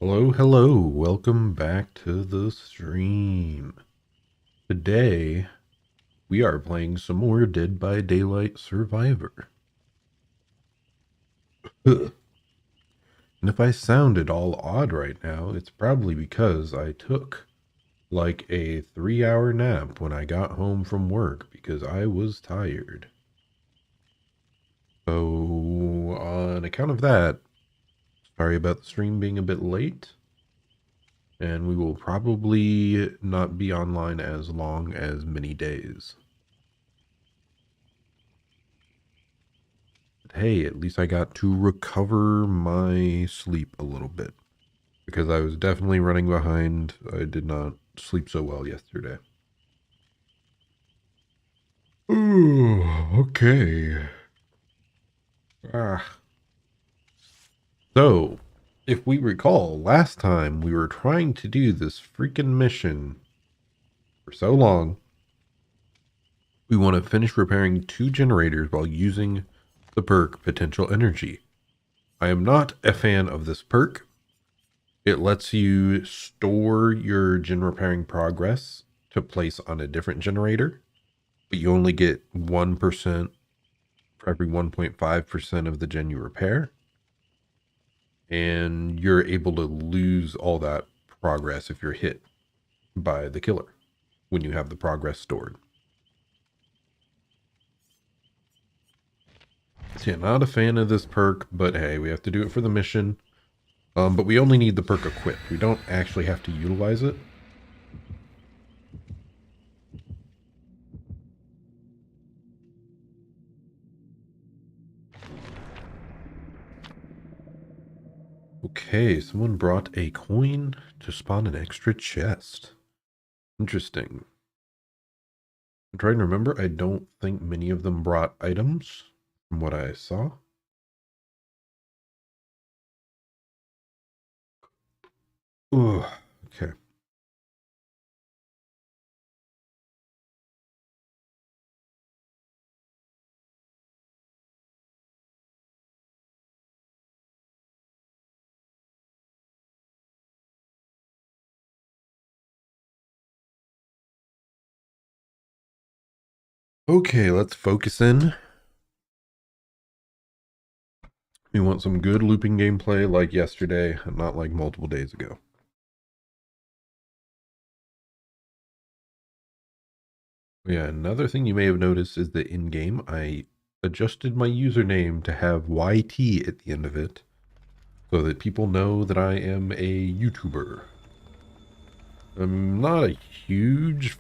Hello, hello. Welcome back to the stream. Today, we are playing some more Dead by Daylight Survivor. And if I sounded all odd right now, it's probably because I took like a 3-hour nap when I got home from work because I was tired. So, on account of that, sorry about the stream being a bit late. And we will probably not be online as long as many days. But hey, at least I got to recover my sleep a little bit. Because I was definitely running behind. I did not sleep so well yesterday. Ooh, okay. So, if we recall, last time we were trying to do this freaking mission for so long. We want to finish repairing 2 generators while using the perk Potential Energy. I am not a fan of this perk. It lets you store your gen repairing progress to place on a different generator, but you only get 1% for every 1.5% of the gen you repair. And you're able to lose all that progress if you're hit by the killer when you have the progress stored. So yeah, not a fan of this perk, but hey, we have to do it for the mission. But we only need the perk equipped. We don't actually have to utilize it. Okay, someone brought a coin to spawn an extra chest. Interesting. I'm trying to remember. I don't think many of them brought items from what I saw. Ugh, okay. Okay, let's focus in. We want some good looping gameplay like yesterday, not like multiple days ago. Yeah, another thing you may have noticed is that in-game, I adjusted my username to have YT at the end of it so that people know that I am a YouTuber. I'm not a huge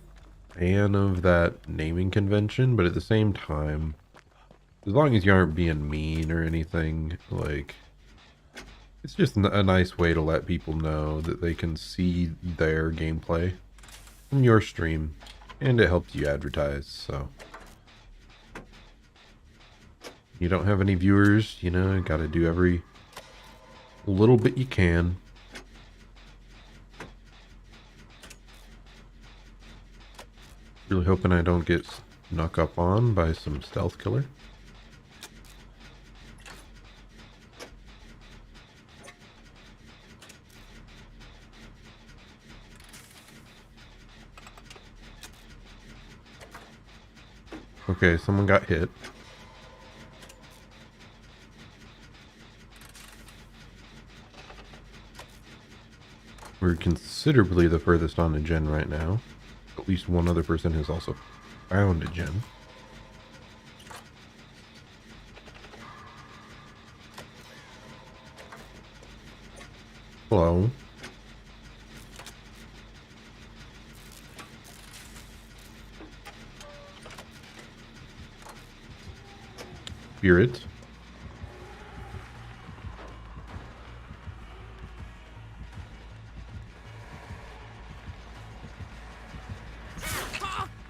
fan of that naming convention, but at the same time, as long as you aren't being mean or anything, like, it's just a nice way to let people know that they can see their gameplay from your stream, and it helps you advertise, so. You don't have any viewers, you know, you gotta do every little bit you can. Really hoping I don't get snuck up on by some stealth killer. Okay, someone got hit. We're considerably the furthest on a gen right now. At least one other person has also found a gen. Hello. Spirit.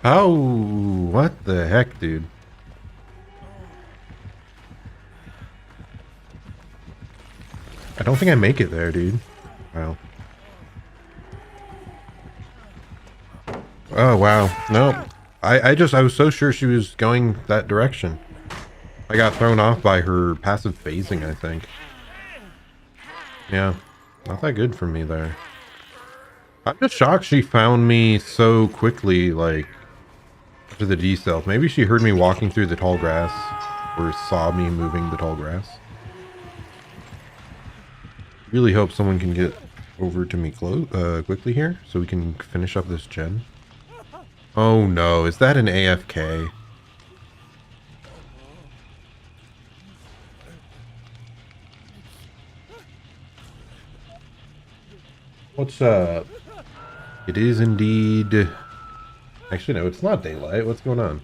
Oh, what the heck, dude? I don't think I make it there, dude. Wow. Oh, wow. No. I was so sure she was going that direction. I got thrown off by her passive phasing, I think. Yeah. Not that good for me there. I'm just shocked she found me so quickly, like, after the decel. Maybe she heard me walking through the tall grass, or saw me moving the tall grass. Really hope someone can get over to me quickly here, so we can finish up this gen. Oh no, is that an AFK? What's up? It is indeed... Actually, no, it's not daylight. What's going on?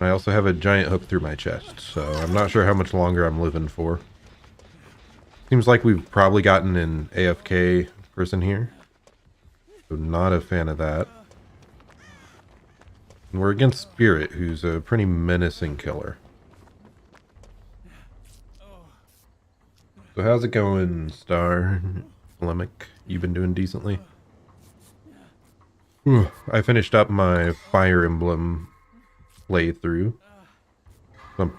I also have a giant hook through my chest, so I'm not sure how much longer I'm living for. Seems like we've probably gotten an AFK person here. So not a fan of that. And we're against Spirit, who's a pretty menacing killer. So how's it going, Star? Lemic, you've been doing decently? Whew, I finished up my Fire Emblem playthrough. So I'm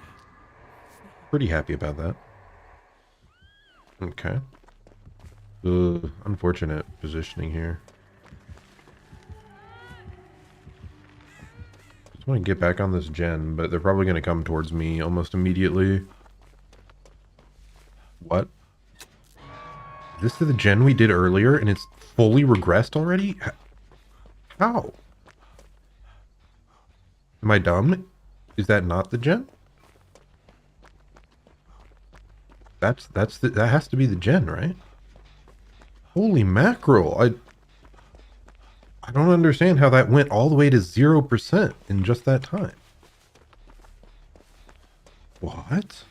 pretty happy about that. Okay. Unfortunate positioning here. Just want to get back on this gen, but they're probably going to come towards me almost immediately. What? Is this the gen we did earlier and it's fully regressed already? How? Am I dumb? Is that not the gen? That has to be the gen, right? Holy mackerel! I don't understand how that went all the way to 0% in just that time. What?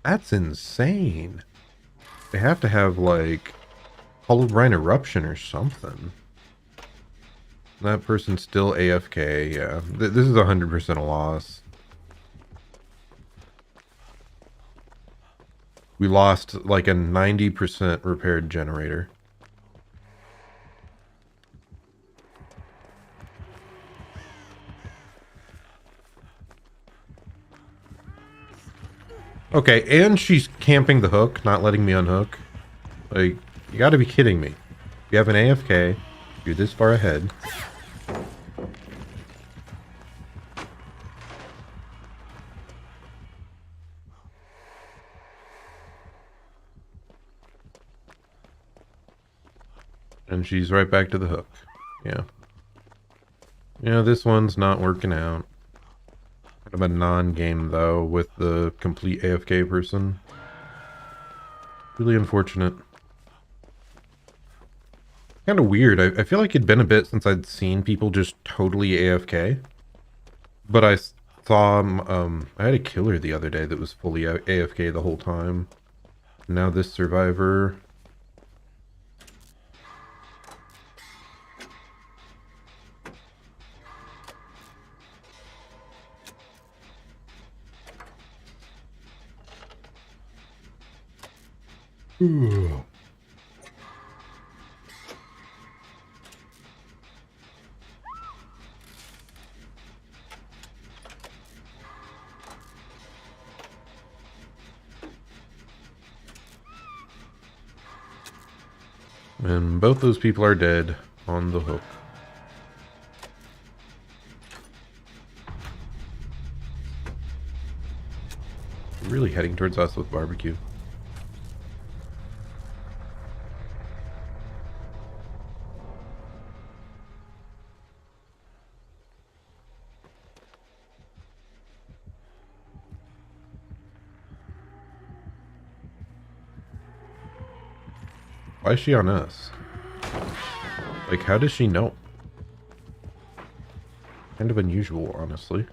That's insane. They have to have like Hollow Brine Eruption or something. That person's still AFK, yeah. This is 100% a loss. We lost like a 90% repaired generator. Okay, and she's camping the hook, not letting me unhook. Like, you gotta be kidding me. You have an AFK, you're this far ahead. And she's right back to the hook. Yeah. Yeah, this one's not working out. Kind of a non-game, though, with the complete AFK person. Really unfortunate. Kind of weird. I feel like it'd been a bit since I'd seen people just totally AFK. But I saw, I had a killer the other day that was fully AFK the whole time. Now this survivor... Ooh. And both those people are dead on the hook. Really heading towards us with barbecue. Why is she on us? Like, how does she know? Kind of unusual, honestly.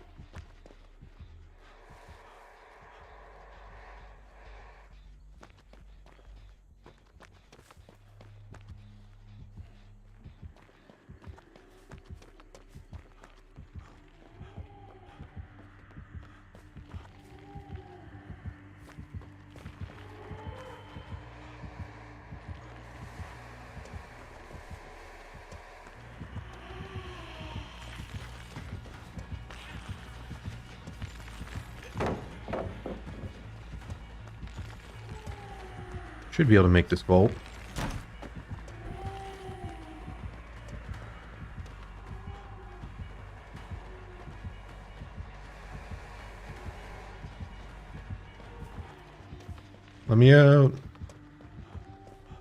Should be able to make this vault. Let me out.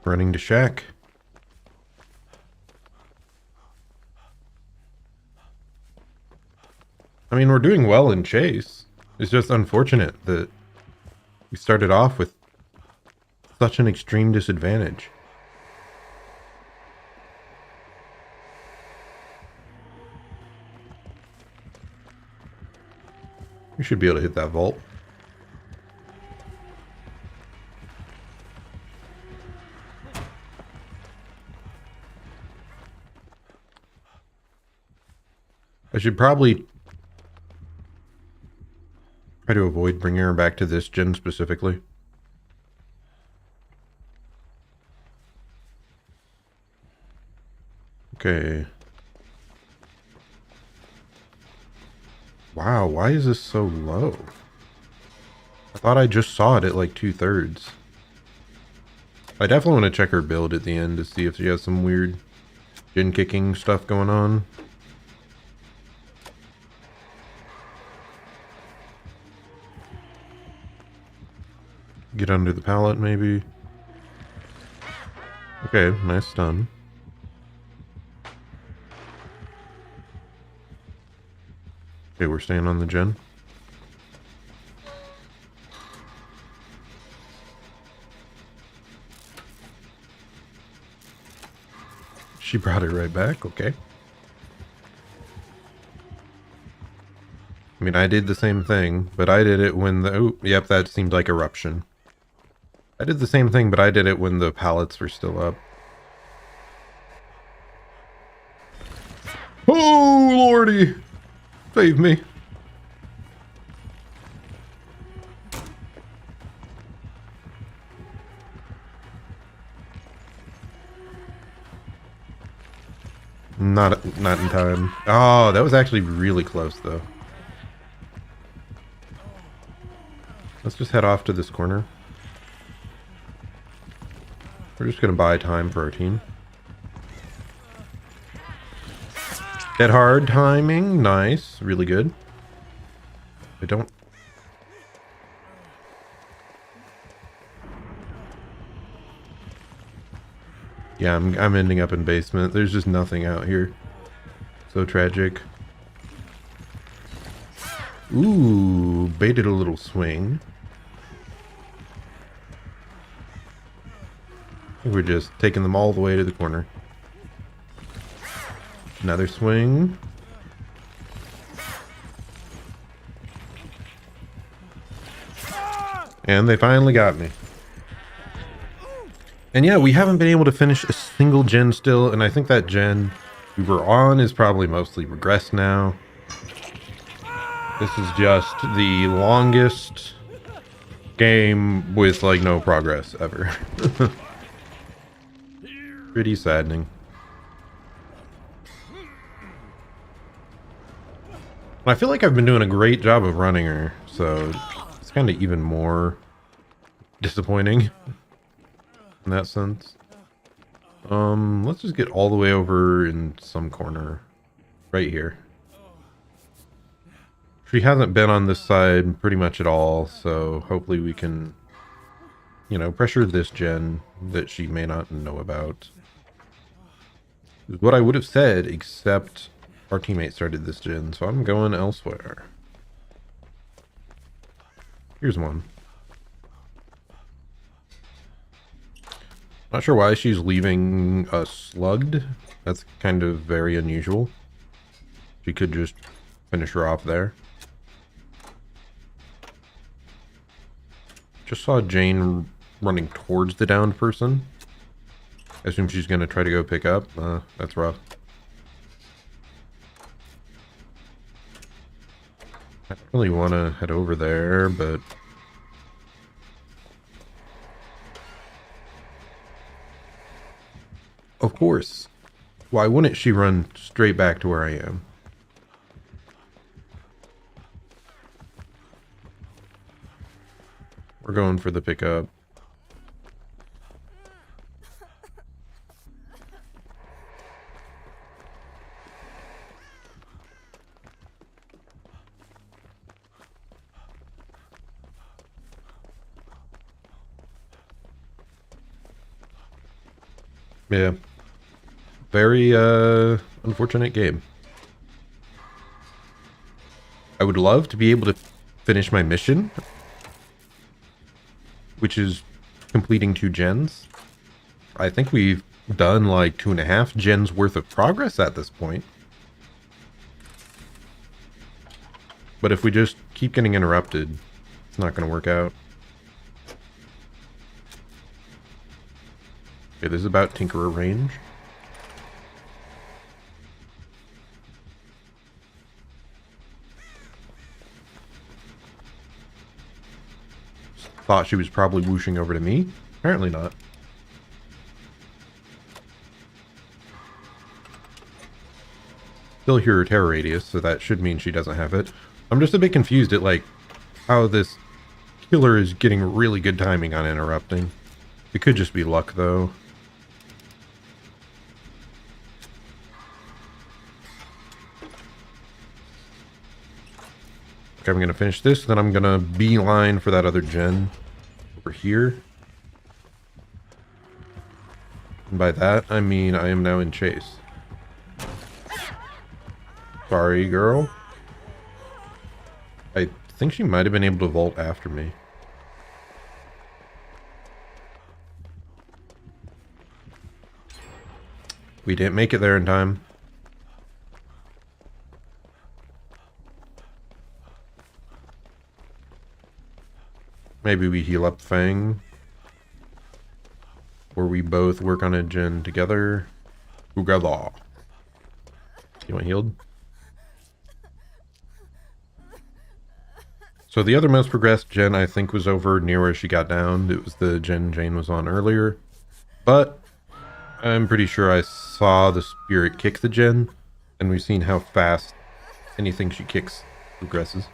Running to shack. I mean, we're doing well in chase. It's just unfortunate that we started off with such an extreme disadvantage. We should be able to hit that vault. I should probably try to avoid bringing her back to this gen specifically. Okay. Wow, why is this so low? I thought I just saw it at like 2/3. I definitely want to check her build at the end to see if she has some weird gen kicking stuff going on. Get under the pallet, maybe. Okay, nice stun. Okay, we're staying on the gen. She brought it right back, okay. I mean, I did the same thing, but I did it when the... Oh, yep, that seemed like eruption. I did the same thing, but I did it when the pallets were still up. Oh, lordy! Save me. Not in time. Oh, that was actually really close, though. Let's just head off to this corner. We're just gonna buy time for our team. Dead hard timing, nice, really good. I don't... Yeah, I'm ending up in basement. There's just nothing out here. So tragic. Ooh, baited a little swing. We're just taking them all the way to the corner. Another swing. And they finally got me. And yeah, we haven't been able to finish a single gen still, and I think that gen we were on is probably mostly regressed now. This is just the longest game with like no progress ever. Pretty saddening. I feel like I've been doing a great job of running her, so it's kind of even more disappointing in that sense. Let's just get all the way over in some corner right here. She hasn't been on this side pretty much at all, so hopefully we can, you know, pressure this gen that she may not know about. Is what I would have said, except our teammate started this gen, so I'm going elsewhere. Here's one. Not sure why she's leaving us slugged. That's kind of very unusual. She could just finish her off there. Just saw Jane running towards the downed person. I assume she's going to try to go pick up. That's rough. I don't really want to head over there, but... Of course. Why wouldn't she run straight back to where I am? We're going for the pickup. Yeah. Very unfortunate game. I would love to be able to finish my mission, which is completing 2 gens. I think we've done like 2.5 gens worth of progress at this point. But if we just keep getting interrupted, it's not going to work out. Okay, this is about Tinkerer range. Thought she was probably whooshing over to me. Apparently not. Still hear her terror radius, so that should mean she doesn't have it. I'm just a bit confused at like how this killer is getting really good timing on interrupting. It could just be luck though. Okay, I'm gonna finish this, then I'm gonna beeline for that other gen over here. And by that, I mean I am now in chase. Sorry, girl. I think she might have been able to vault after me. We didn't make it there in time. Maybe we heal up Fang. Or we both work on a gen together. Together. You want healed? So the other most progressed gen I think was over near where she got down. It was the gen Jane was on earlier. But I'm pretty sure I saw the spirit kick the gen. And we've seen how fast anything she kicks progresses.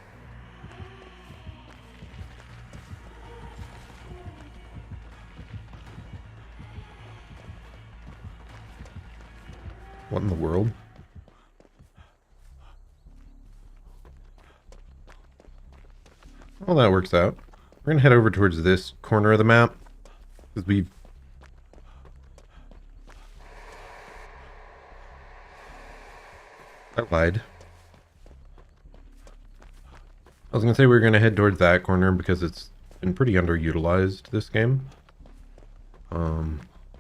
What in the world? Well, that works out. We're going to head over towards this corner of the map. Because we... I lied. I was going to say we were going to head towards that corner because it's been pretty underutilized this game.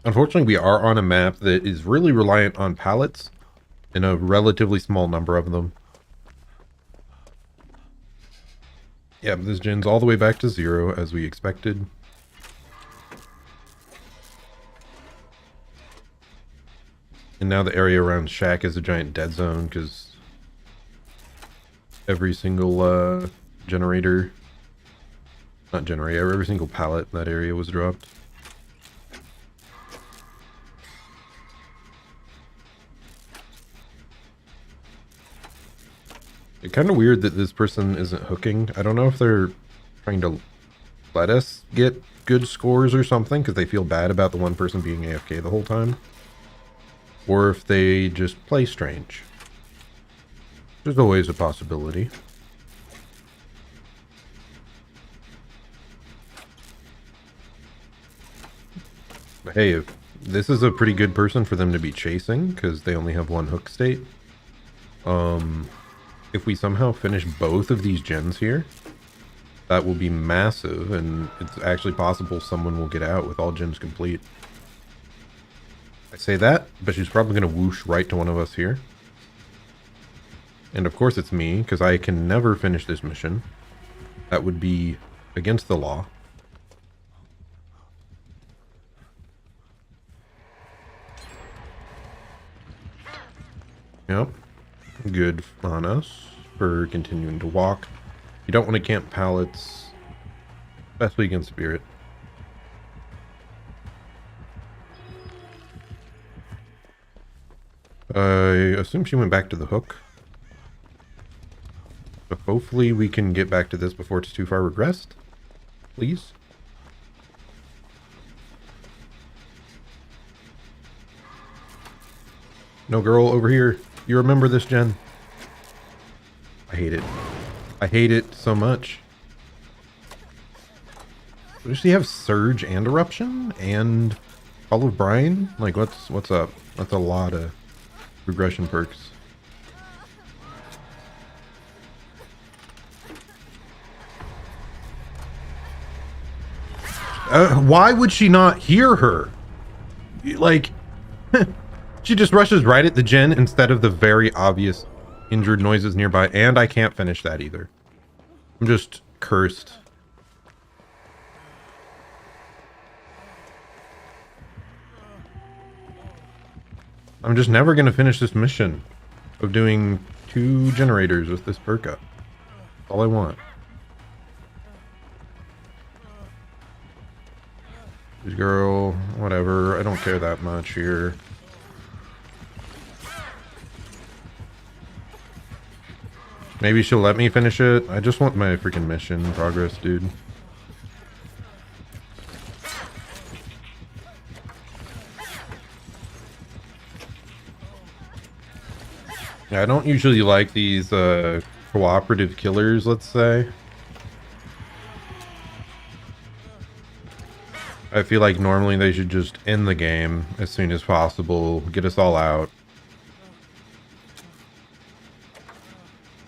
Unfortunately, we are on a map that is really reliant on pallets and a relatively small number of them. Yeah, but this gen's all the way back to 0 as we expected. And now the area around Shack is a giant dead zone because every single generator, not generator, every single pallet in that area was dropped. It's kind of weird that this person isn't hooking. I don't know if they're trying to let us get good scores or something because they feel bad about the one person being AFK the whole time. Or if they just play strange. There's always a possibility. But hey, if this is a pretty good person for them to be chasing because they only have one hook state. If we somehow finish both of these gens here, that will be massive, and it's actually possible someone will get out with all gens complete. I say that, but she's probably going to whoosh right to one of us here. And of course it's me, because I can never finish this mission. That would be against the law. Yep. Good on us for continuing to walk. You don't want to camp pallets, especially against spirit. I assume she went back to the hook. So hopefully we can get back to this before it's too far regressed. Please. No, girl, over here. You remember this, Jen? I hate it. I hate it so much. Does she have Surge and Eruption? And Call of Brian? Like, what's up? That's a lot of regression perks. Why would she not hear her? Like, she just rushes right at the gen instead of the very obvious injured noises nearby, and I can't finish that either. I'm just cursed. I'm just never going to finish this mission of doing 2 generators with this perk up. That's all I want. This girl, whatever. I don't care that much here. Maybe she'll let me finish it. I just want my freaking mission progress, dude. Yeah, I don't usually like these cooperative killers, let's say. I feel like normally they should just end the game as soon as possible, get us all out.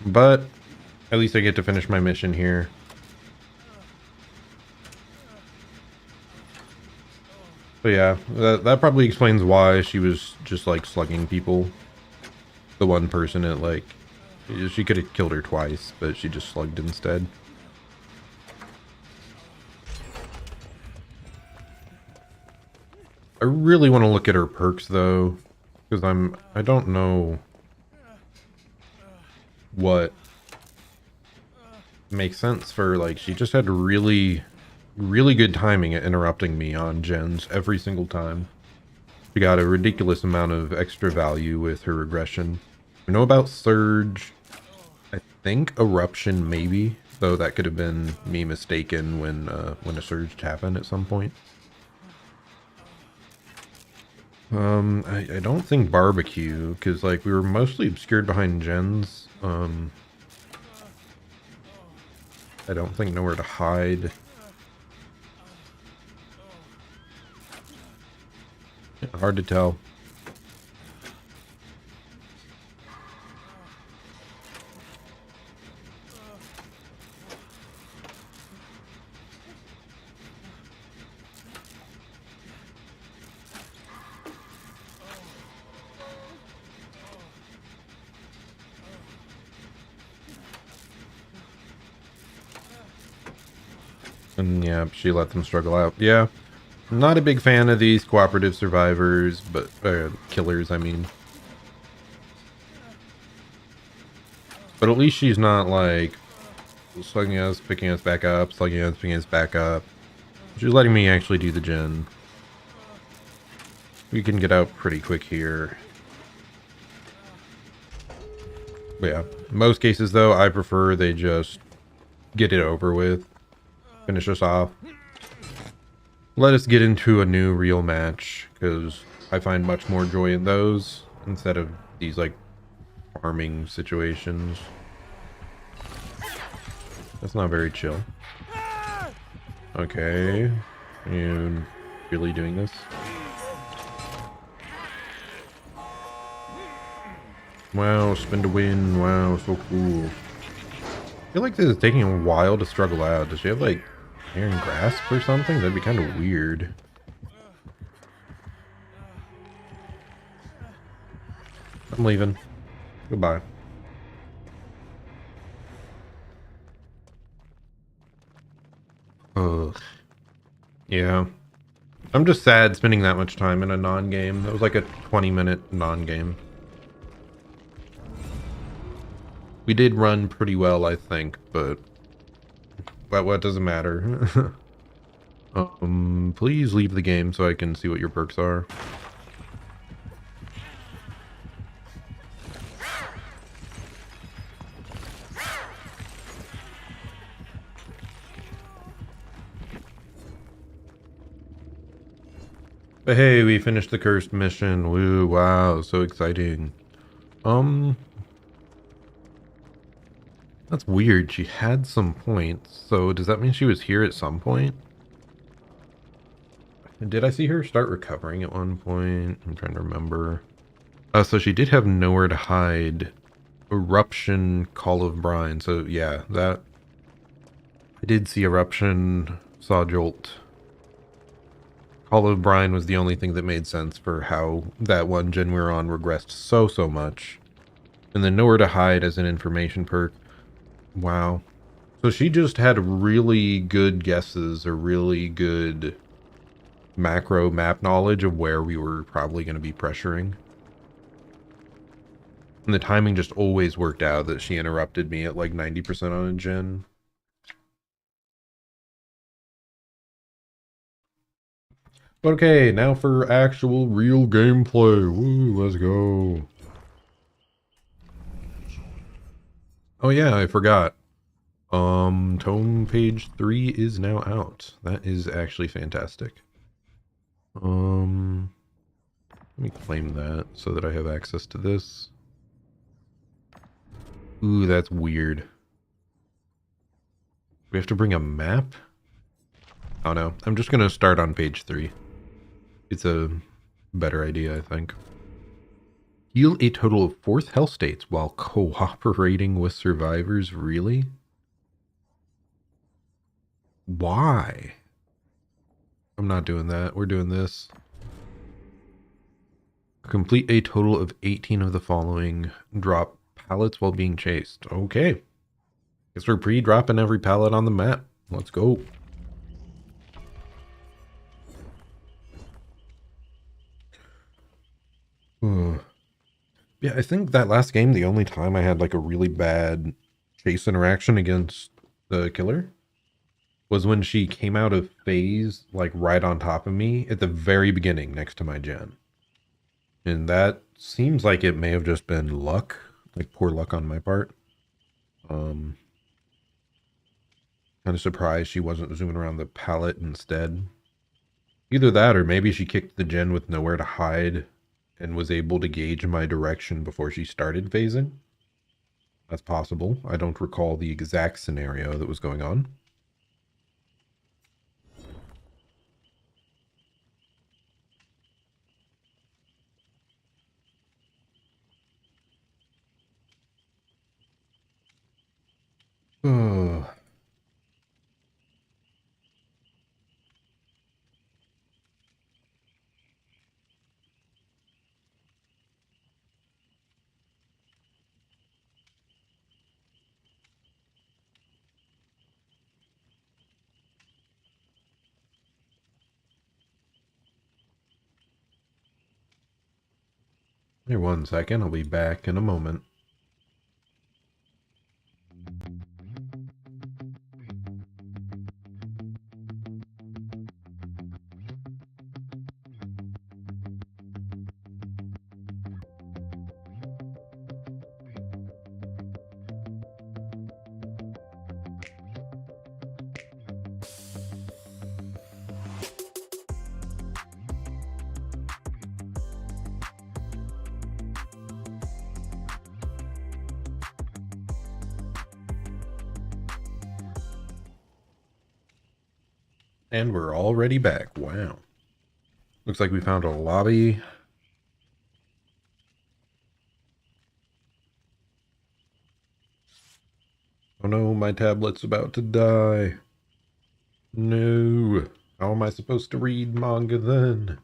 But at least I get to finish my mission here. So yeah, that probably explains why she was just like slugging people. The one person at like, she could have killed her twice, but she just slugged instead. I really want to look at her perks though, because I don't know what makes sense for, like, she just had really good timing at interrupting me on gens every single time. She got a ridiculous amount of extra value with her regression. I know about Surge. I think Eruption maybe, though that could have been me mistaken when a Surge happened at some point. I don't think Barbecue, because like we were mostly obscured behind gens. I don't think nowhere to hide. Hard to tell. And yeah, she let them struggle out. Yeah. I'm not a big fan of these cooperative survivors, but killers, I mean. But at least she's not like slugging us, picking us back up, slugging us, picking us back up. She's letting me actually do the gen. We can get out pretty quick here. But yeah, most cases though, I prefer they just get it over with. Finish us off. Let us get into a new real match, because I find much more joy in those instead of these like farming situations. That's not very chill. Okay, you really doing this? Wow, spin to win. Wow, so cool. I feel like this is taking a while to struggle out. Does she have like Iron Grasp or something? That'd be kind of weird. I'm leaving. Goodbye. Ugh. Yeah. I'm just sad spending that much time in a non-game. That was like a 20-minute non-game. We did run pretty well, I think, but what doesn't matter. Please leave the game so I can see what your perks are. But hey, we finished the cursed mission. Woo, wow, so exciting. That's weird. She had some points. So does that mean she was here at some point? I And did I see her start recovering at one point? I'm trying to remember. So she did have Nowhere to Hide, Eruption, Call of Brine. So yeah, that I did see Eruption, saw Jolt. Call of Brine was the only thing that made sense for how that one gen we were on regressed so much. And then Nowhere to Hide as an information perk. Wow. So she just had really good guesses or really good macro map knowledge of where we were probably going to be pressuring. And the timing just always worked out that she interrupted me at like 90% on a gen. Okay, now for actual real gameplay. Woo, let's go. Oh yeah, I forgot. Tome page 3 is now out. That is actually fantastic. Let me claim that so that I have access to this. Ooh, that's weird. We have to bring a map? Oh no, I'm just gonna start on page 3. It's a better idea, I think. Heal a total of 4 health states while cooperating with survivors? Really? Why? I'm not doing that. We're doing this. Complete a total of 18 of the following. Drop pallets while being chased. Okay. Guess we're pre-dropping every pallet on the map. Let's go. Yeah, I think that last game, the only time I had like a really bad chase interaction against the killer was when she came out of phase like right on top of me at the very beginning next to my gen. And that seems like it may have just been luck, like poor luck on my part. Kind of surprised she wasn't zooming around the pallet instead. Either that or maybe she kicked the gen with Nowhere to Hide and was able to gauge my direction before she started phasing. That's possible. I don't recall the exact scenario that was going on. Oh. Here, 1 second. I'll be back in a moment. And we're already back. Wow. Looks like we found a lobby. Oh no, my tablet's about to die. No. How am I supposed to read manga then?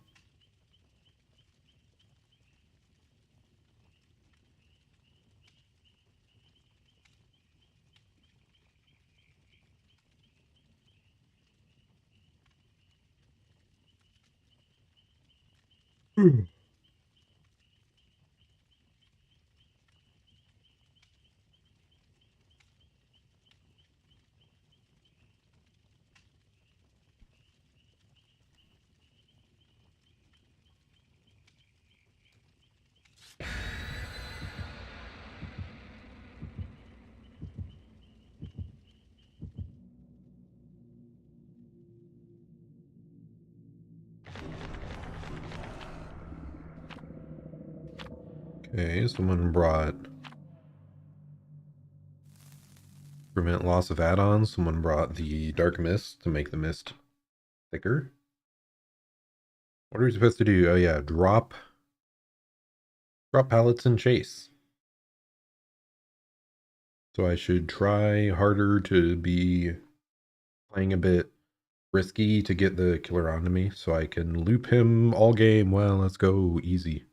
Okay, someone brought prevent loss of add-ons. Someone brought the dark mist to make the mist thicker. What are we supposed to do? Oh yeah, drop pallets and chase. So I should try harder to be playing a bit risky to get the killer onto me so I can loop him all game. Well, let's go easy.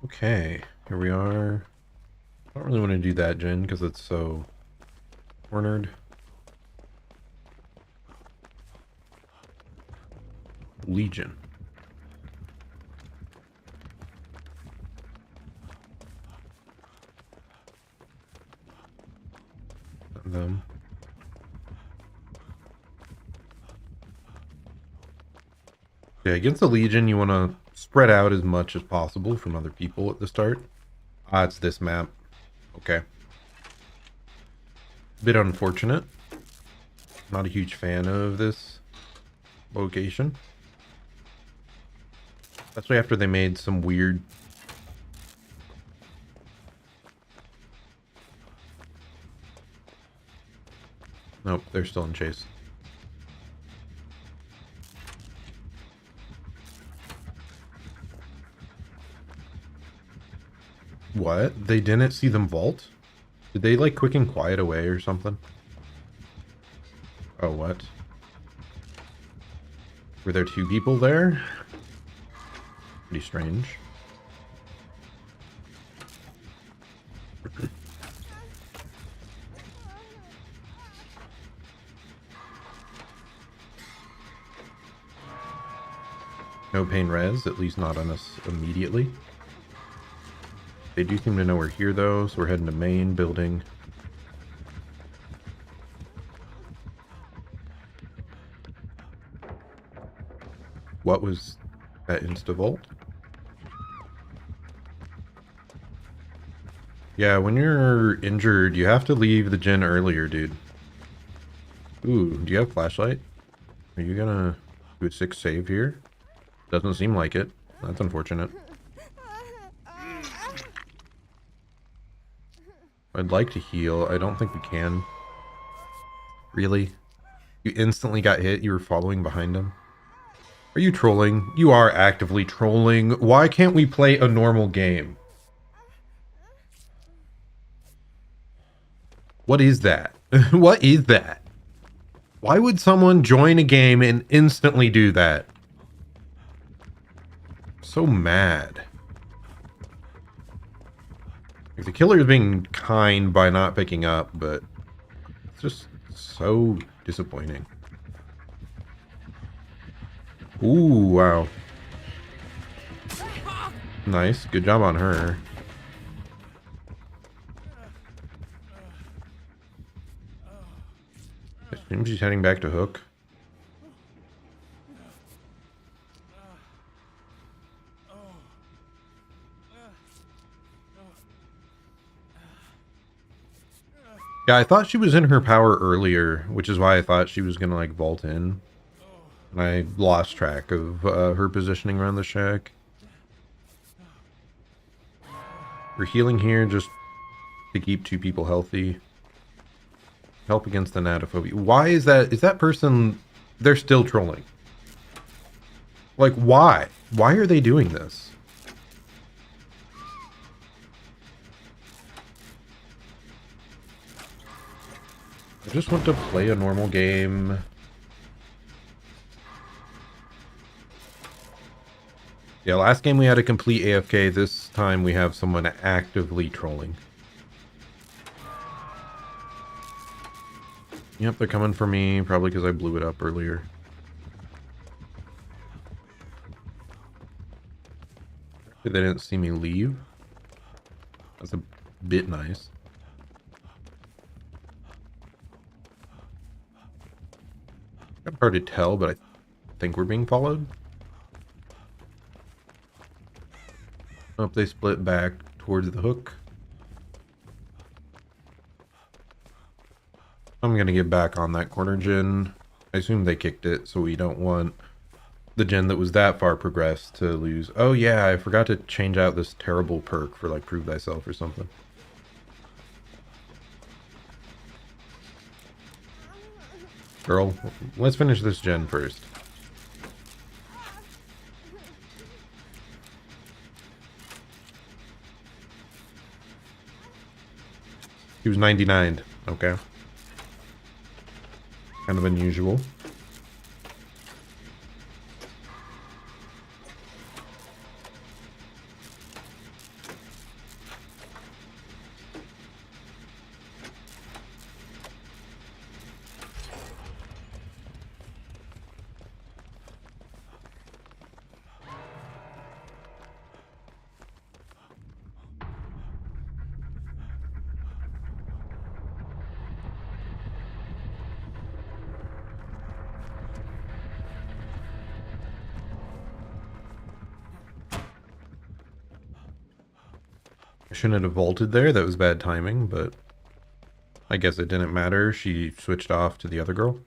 Okay, here we are. I don't really want to do that gen because it's so cornered. Legion. Them. Yeah, against the Legion, you want to spread out as much as possible from other people at the start. Ah, it's this map. Okay. Bit unfortunate. Not a huge fan of this location. Especially after they made some weird... Nope, they're still in chase. What? They didn't see them vault? Did they like quick and quiet away or something? Oh, what? Were there two people there? Pretty strange. No pain res, at least not on us immediately. They do seem to know we're here though, so we're heading to main building. What was that insta-vault? Yeah, when you're injured, you have to leave the gen earlier, dude. Ooh, do you have flashlight? Are you gonna do a 6 save here? Doesn't seem like it. That's unfortunate. I'd like to heal. I don't think we can. Really? You instantly got hit? You were following behind him? Are you trolling? You are actively trolling. Why can't we play a normal game? What is that? What is that? Why would someone join a game and instantly do that? So mad. Like, the killer is being kind by not picking up, but it's just so disappointing. Ooh, wow. Nice. Good job on her. I assume she's heading back to Hook. Yeah, I thought she was in her power earlier, which is why I thought she was gonna like vault in. And I lost track of her positioning around the shack. We're healing here just to keep two people healthy. Help against the natophobia. Why is that? Is that person... They're still trolling. Like, why? Why are they doing this? I just want to play a normal game. Yeah, last game we had a complete AFK. This time we have someone actively trolling. Yep, they're coming for me, probably because I blew it up earlier. They didn't see me leave. That's a bit nice. Kind of hard to tell, but I think we're being followed. Oh, they split back towards the Hook. I'm gonna get back on that corner gen. I assume they kicked it, so we don't want the gen that was that far progressed to lose. Oh yeah, I forgot to change out this terrible perk for like prove thyself or something. Girl, let's finish this gen first. He was 99. Okay. Kind of unusual. I shouldn't have vaulted there. That was bad timing, but I guess it didn't matter. She switched off to the other girl.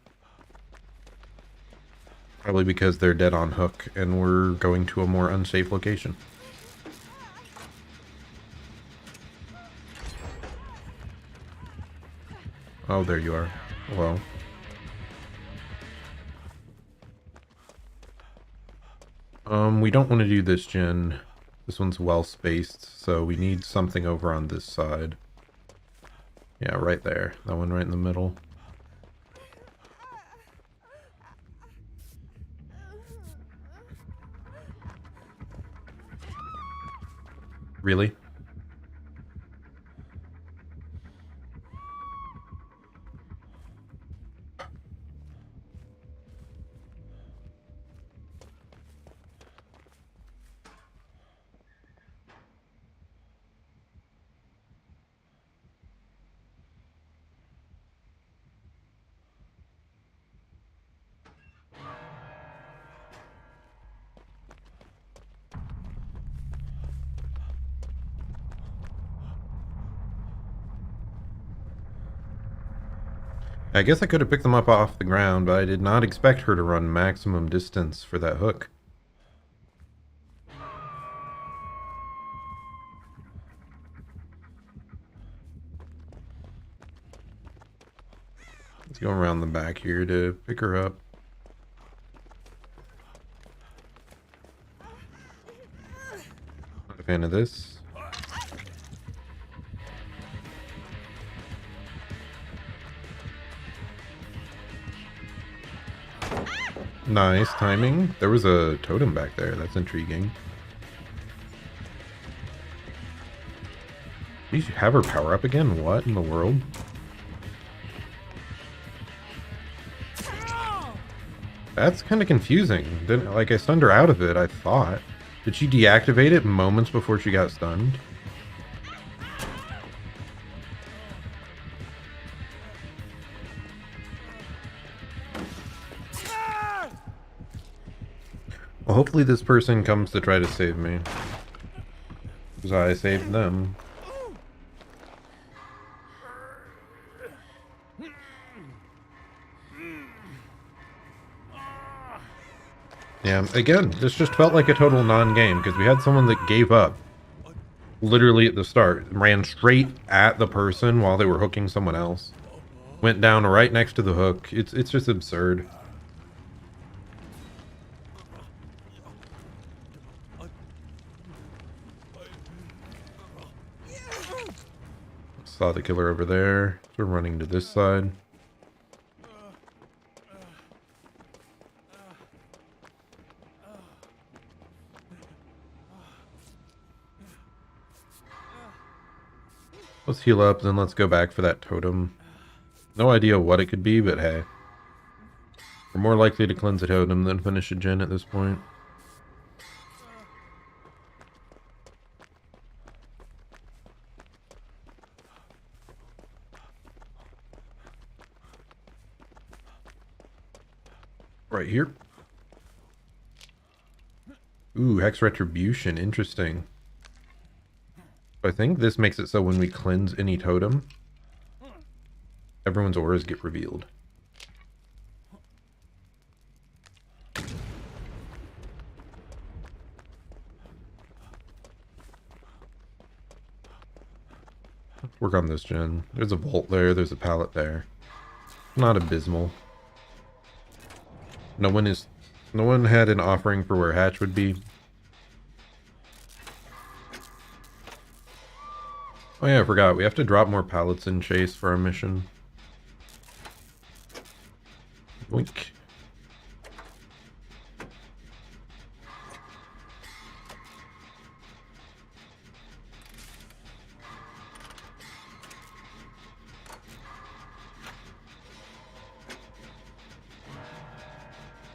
Probably because they're dead on hook and we're going to a more unsafe location. Oh, there you are. Well. We don't want to do this gen. This one's well spaced, so we need something over on this side. Yeah, right there. That one right in the middle. Really? I guess I could have picked them up off the ground, but I did not expect her to run maximum distance for that hook. Let's go around the back here to pick her up. Not a fan of this. Nice timing. There was a totem back there. That's intriguing. Did you have her power up again? What in the world? That's kind of confusing. Didn't, like, I stunned her out of it, I thought. Did she deactivate it moments before she got stunned? Well, hopefully this person comes to try to save me. Because I saved them. Yeah, again, this just felt like a total non-game, because we had someone that gave up literally at the start, ran straight at the person while they were hooking someone else. Went down right next to the hook. It's just absurd. Saw the killer over there. So we're running to this side. Let's heal up, then let's go back for that totem. No idea what it could be, but hey. We're more likely to cleanse a totem than finish a gen at this point. Right here. Ooh, Hex Retribution. Interesting. I think this makes it so when we cleanse any totem, everyone's auras get revealed. work on this gen. There's a vault there. There's a pallet there. Not abysmal. No one had an offering for where Hatch would be. Oh yeah, I forgot. We have to drop more pallets in Chase for our mission. Boink.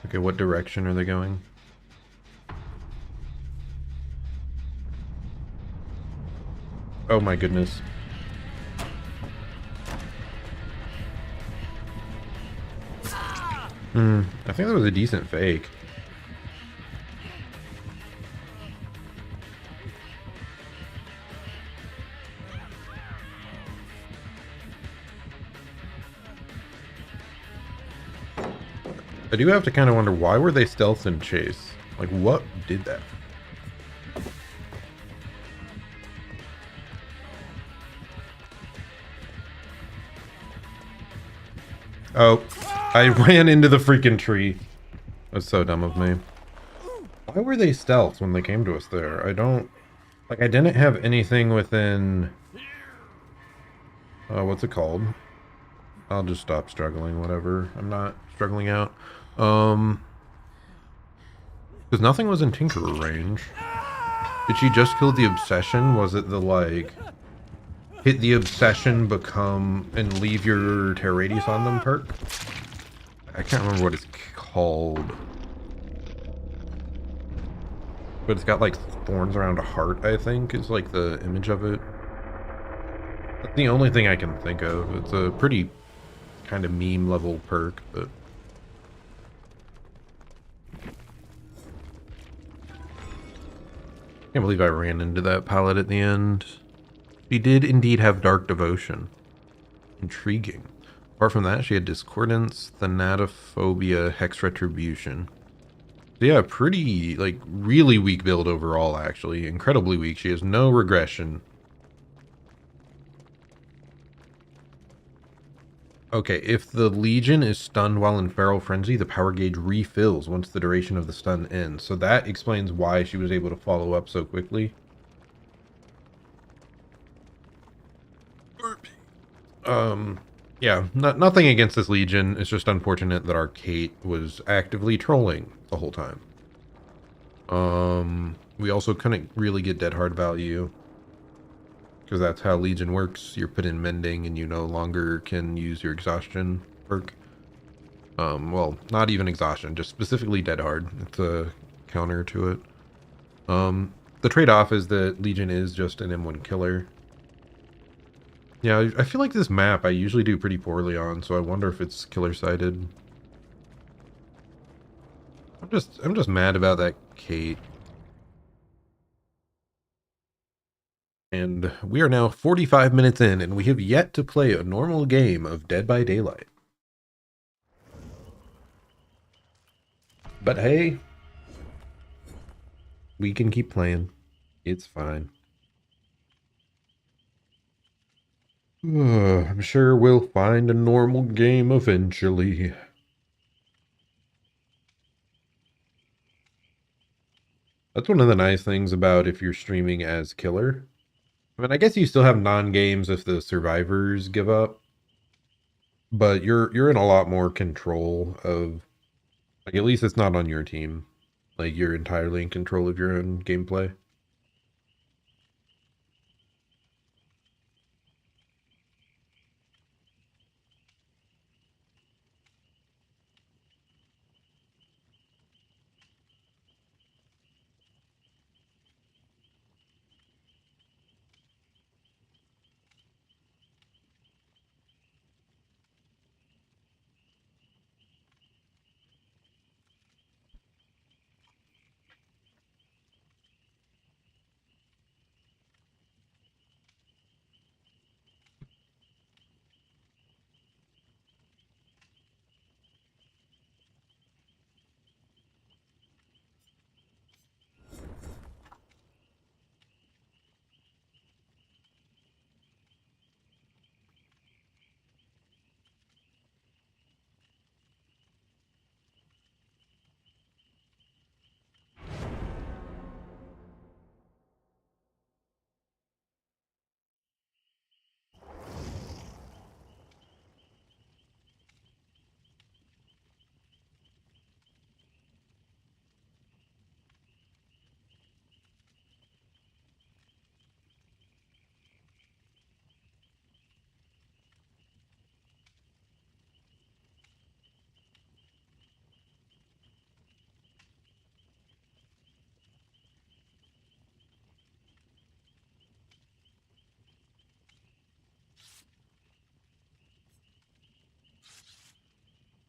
Okay, what direction are they going? Oh my goodness. I think that was a decent fake. I do have to kind of wonder, why were they stealth and chase? Like, what did that? Oh, I ran into the freaking tree. That's so dumb of me. Why were they stealth when they came to us there? I don't... Like, I didn't have anything within... what's it called? I'll just stop struggling, whatever. I'm not struggling out. Because nothing was in Tinkerer range. Did she just kill the obsession? Was it the, like... Hit the obsession, become, and leave your terror radius on them perk? I can't remember what it's called. But it's got, like, thorns around a heart, I think, is, like, the image of it. That's the only thing I can think of. It's a pretty kind of meme level perk, but... Can't believe I ran into that pallet at the end. She did indeed have Dark Devotion. Intriguing. Apart from that, she had Discordance, Thanatophobia, Hex Retribution. So yeah, pretty, like, really weak build overall, actually. Incredibly weak. She has no regression. Okay, if the Legion is stunned while in Feral Frenzy, the power gauge refills once the duration of the stun ends. So that explains why she was able to follow up so quickly. Yeah, nothing against this Legion. It's just unfortunate that our Kate was actively trolling the whole time. We also couldn't really get dead hard value, because that's how Legion works. You're put in mending and you no longer can use your exhaustion perk. Well, not even exhaustion, just specifically dead hard. It's a counter to it. The trade-off is that Legion is just an M1 killer. Yeah, I feel like this map I usually do pretty poorly on, so I wonder if it's killer-sided. I'm just mad about that Kate. And we are now 45 minutes in, and we have yet to play a normal game of Dead by Daylight. But hey, we can keep playing. It's fine. I'm sure we'll find a normal game eventually. That's one of the nice things about if you're streaming as killer. I mean, I guess you still have non-games if the survivors give up, but you're in a lot more control of, like, at least it's not on your team. Like, you're entirely in control of your own gameplay.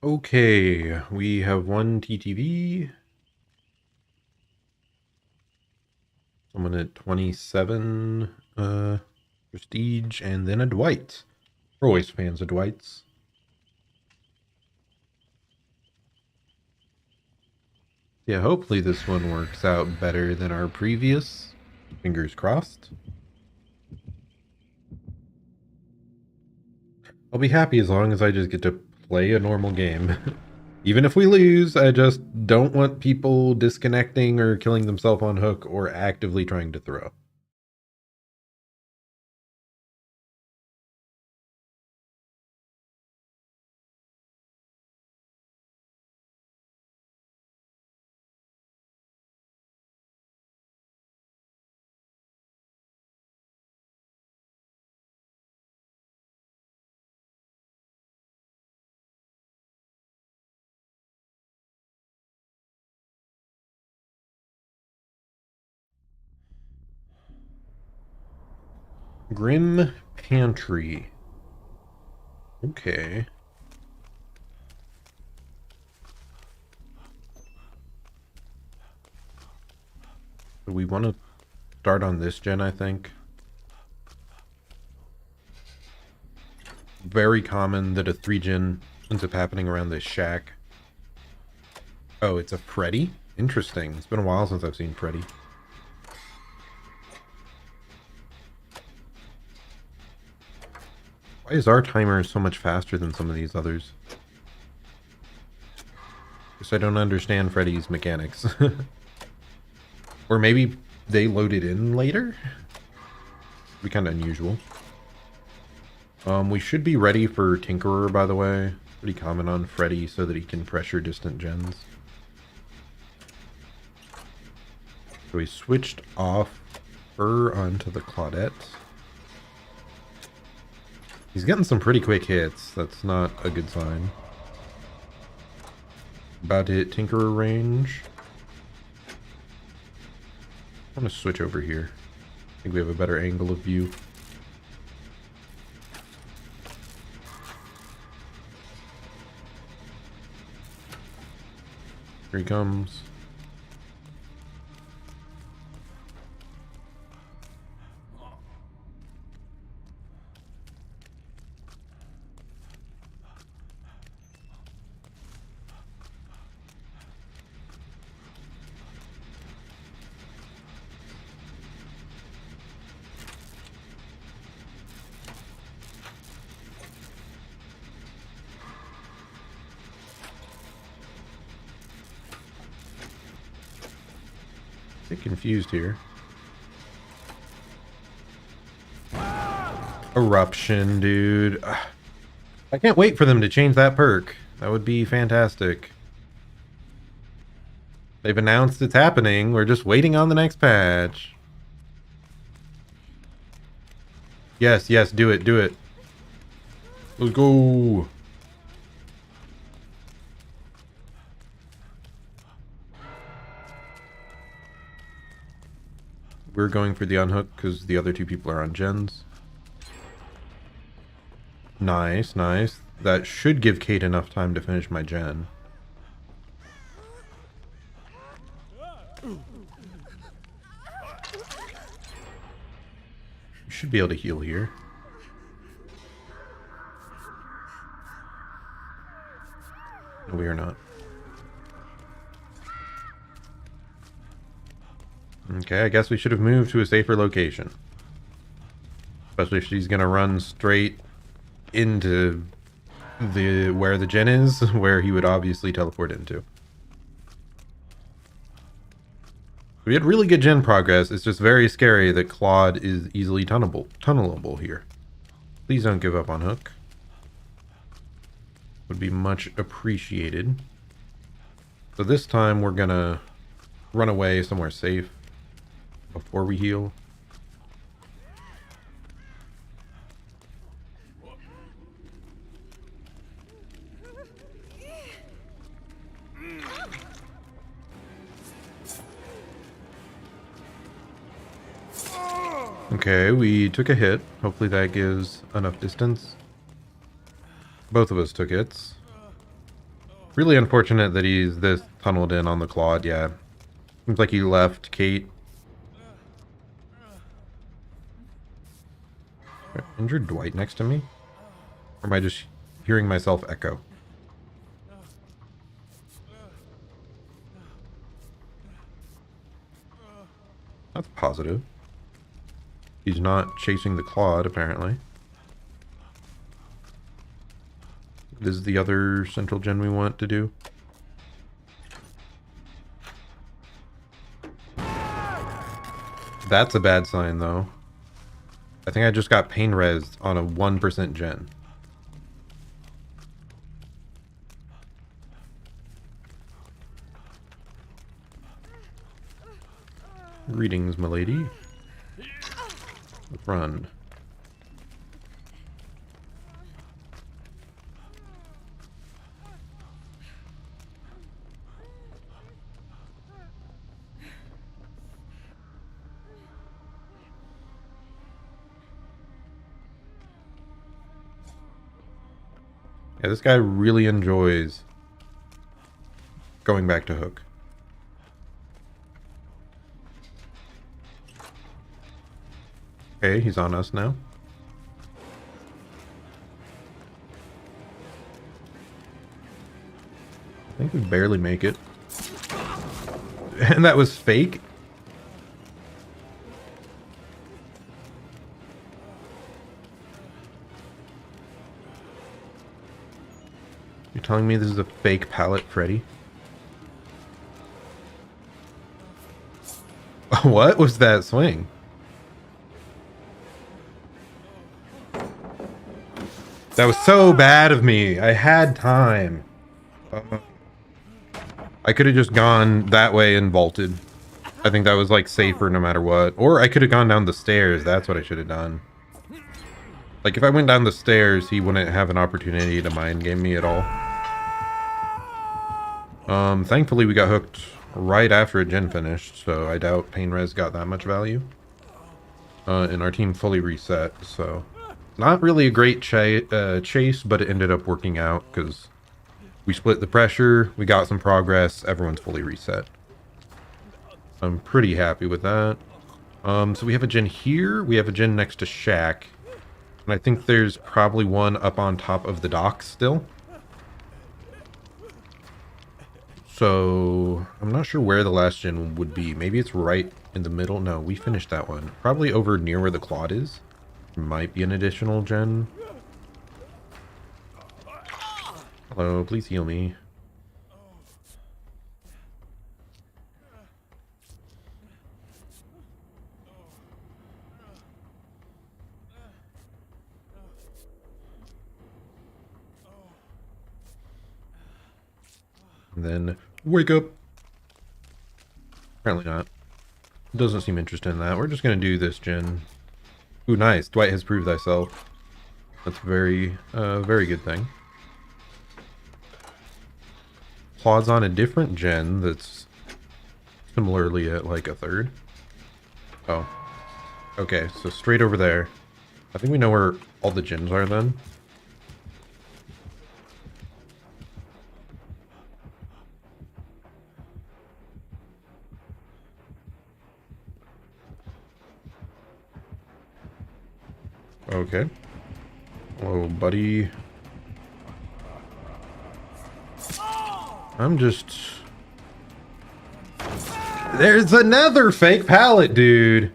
Okay, we have one TTV. Someone at 27 prestige, and then a Dwight. We're always fans of Dwights. Yeah, hopefully this one works out better than our previous. Fingers crossed. I'll be happy as long as I just get to play a normal game. Even if we lose, I just don't want people disconnecting or killing themselves on hook or actively trying to throw. Grim Pantry. Okay. So we want to start on this gen, I think. Very common that a 3-gen ends up happening around this shack. Oh, it's a Freddy? Interesting. It's been a while since I've seen Freddy. Why is our timer so much faster than some of these others? Guess I don't understand Freddy's mechanics. Or maybe they loaded in later? Be kind of unusual. We should be ready for Tinkerer, by the way. Pretty common on Freddy so that he can pressure distant gens. So we switched off her onto the Claudette. He's getting some pretty quick hits. That's not a good sign. About to hit Tinkerer range. I'm going to switch over here. I think we have a better angle of view. Here he comes. A bit confused here. Eruption, dude. I can't wait for them to change that perk. That would be fantastic. They've announced it's happening. We're just waiting on the next patch. Yes, yes, do it, do it. Let's go. We're going for the unhook because the other two people are on gens. Nice, nice. That should give Kate enough time to finish my gen. We should be able to heal here. No, we are not. Okay, I guess we should have moved to a safer location. Especially if she's gonna run straight into where the gen is, where he would obviously teleport into. We had really good gen progress. It's just very scary that Claude is easily tunnelable here. Please don't give up on hook. Would be much appreciated. So this time we're gonna run away somewhere safe before we heal. Okay, we took a hit. Hopefully that gives enough distance. Both of us took hits. Really unfortunate that he's this tunneled in on the Claude, yeah. Seems like he left Kate. Injured Dwight next to me? Or am I just hearing myself echo? That's positive. He's not chasing the Claude, apparently. This is the other central gen we want to do. That's a bad sign, though. I think I just got pain res on a 1% gen. Greetings, milady. Run. Yeah, this guy really enjoys going back to Hook. Okay, he's on us now. I think we barely make it. And that was fake? You're telling me this is a fake pallet, Freddy? What was that swing? That was so bad of me. I had time. I could have just gone that way and vaulted. I think that was like safer no matter what. Or I could have gone down the stairs. That's what I should have done. Like if I went down the stairs, he wouldn't have an opportunity to mind game me at all. Thankfully we got hooked right after a gen finished, so I doubt pain res got that much value. And our team fully reset, so not really a great chase, but it ended up working out because we split the pressure, we got some progress, everyone's fully reset. I'm pretty happy with that. So we have a gen here, we have a gen next to Shack, and I think there's probably one up on top of the docks still. So I'm not sure where the last gen would be. Maybe it's right in the middle. No, we finished that one. Probably over near where the Claude is. Might be an additional gen. Hello, please heal me. And then wake up. Apparently not. Doesn't seem interested in that. We're just gonna do this gen. Ooh, nice. Dwight has proved thyself. That's very, very good thing. Claude's on a different gen that's similarly at like a third. Oh. Okay, so straight over there. I think we know where all the gens are then. Okay. Whoa, buddy. I'm just... There's another fake pallet, dude.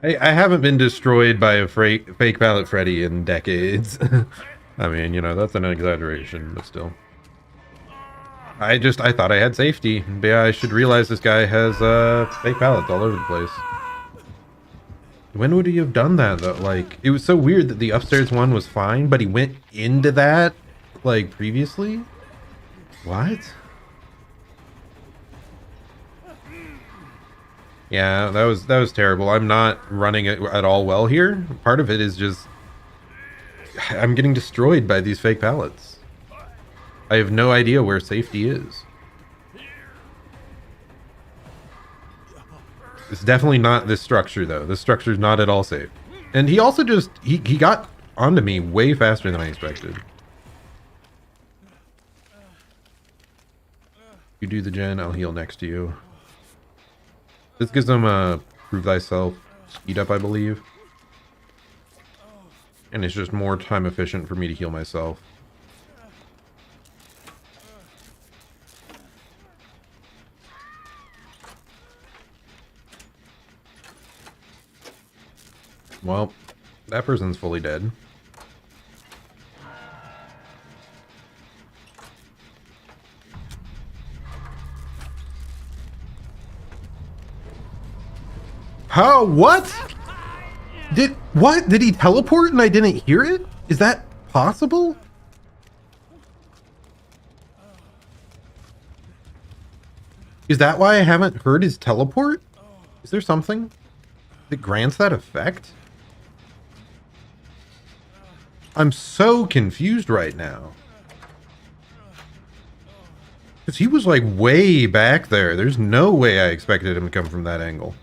I haven't been destroyed by a fake pallet Freddy in decades. I mean, you know, that's an exaggeration, but still. I thought I had safety. But yeah, I should realize this guy has fake pallets all over the place. When would he have done that, though? Like, it was so weird that the upstairs one was fine, but he went into that, like, previously? What? Yeah, that was terrible. I'm not running it at all well here. Part of it is just... I'm getting destroyed by these fake pallets. I have no idea where safety is. It's definitely not this structure, though. This structure is not at all safe. And he also just... He got onto me way faster than I expected. You do the gen, I'll heal next to you. This gives them a prove thyself speed up, I believe. And it's just more time efficient for me to heal myself. Well, that person's fully dead. How? What? What? Did he teleport and I didn't hear it? Is that possible? Is that why I haven't heard his teleport? Is there something that grants that effect? I'm so confused right now. Because he was like way back there. There's no way I expected him to come from that angle.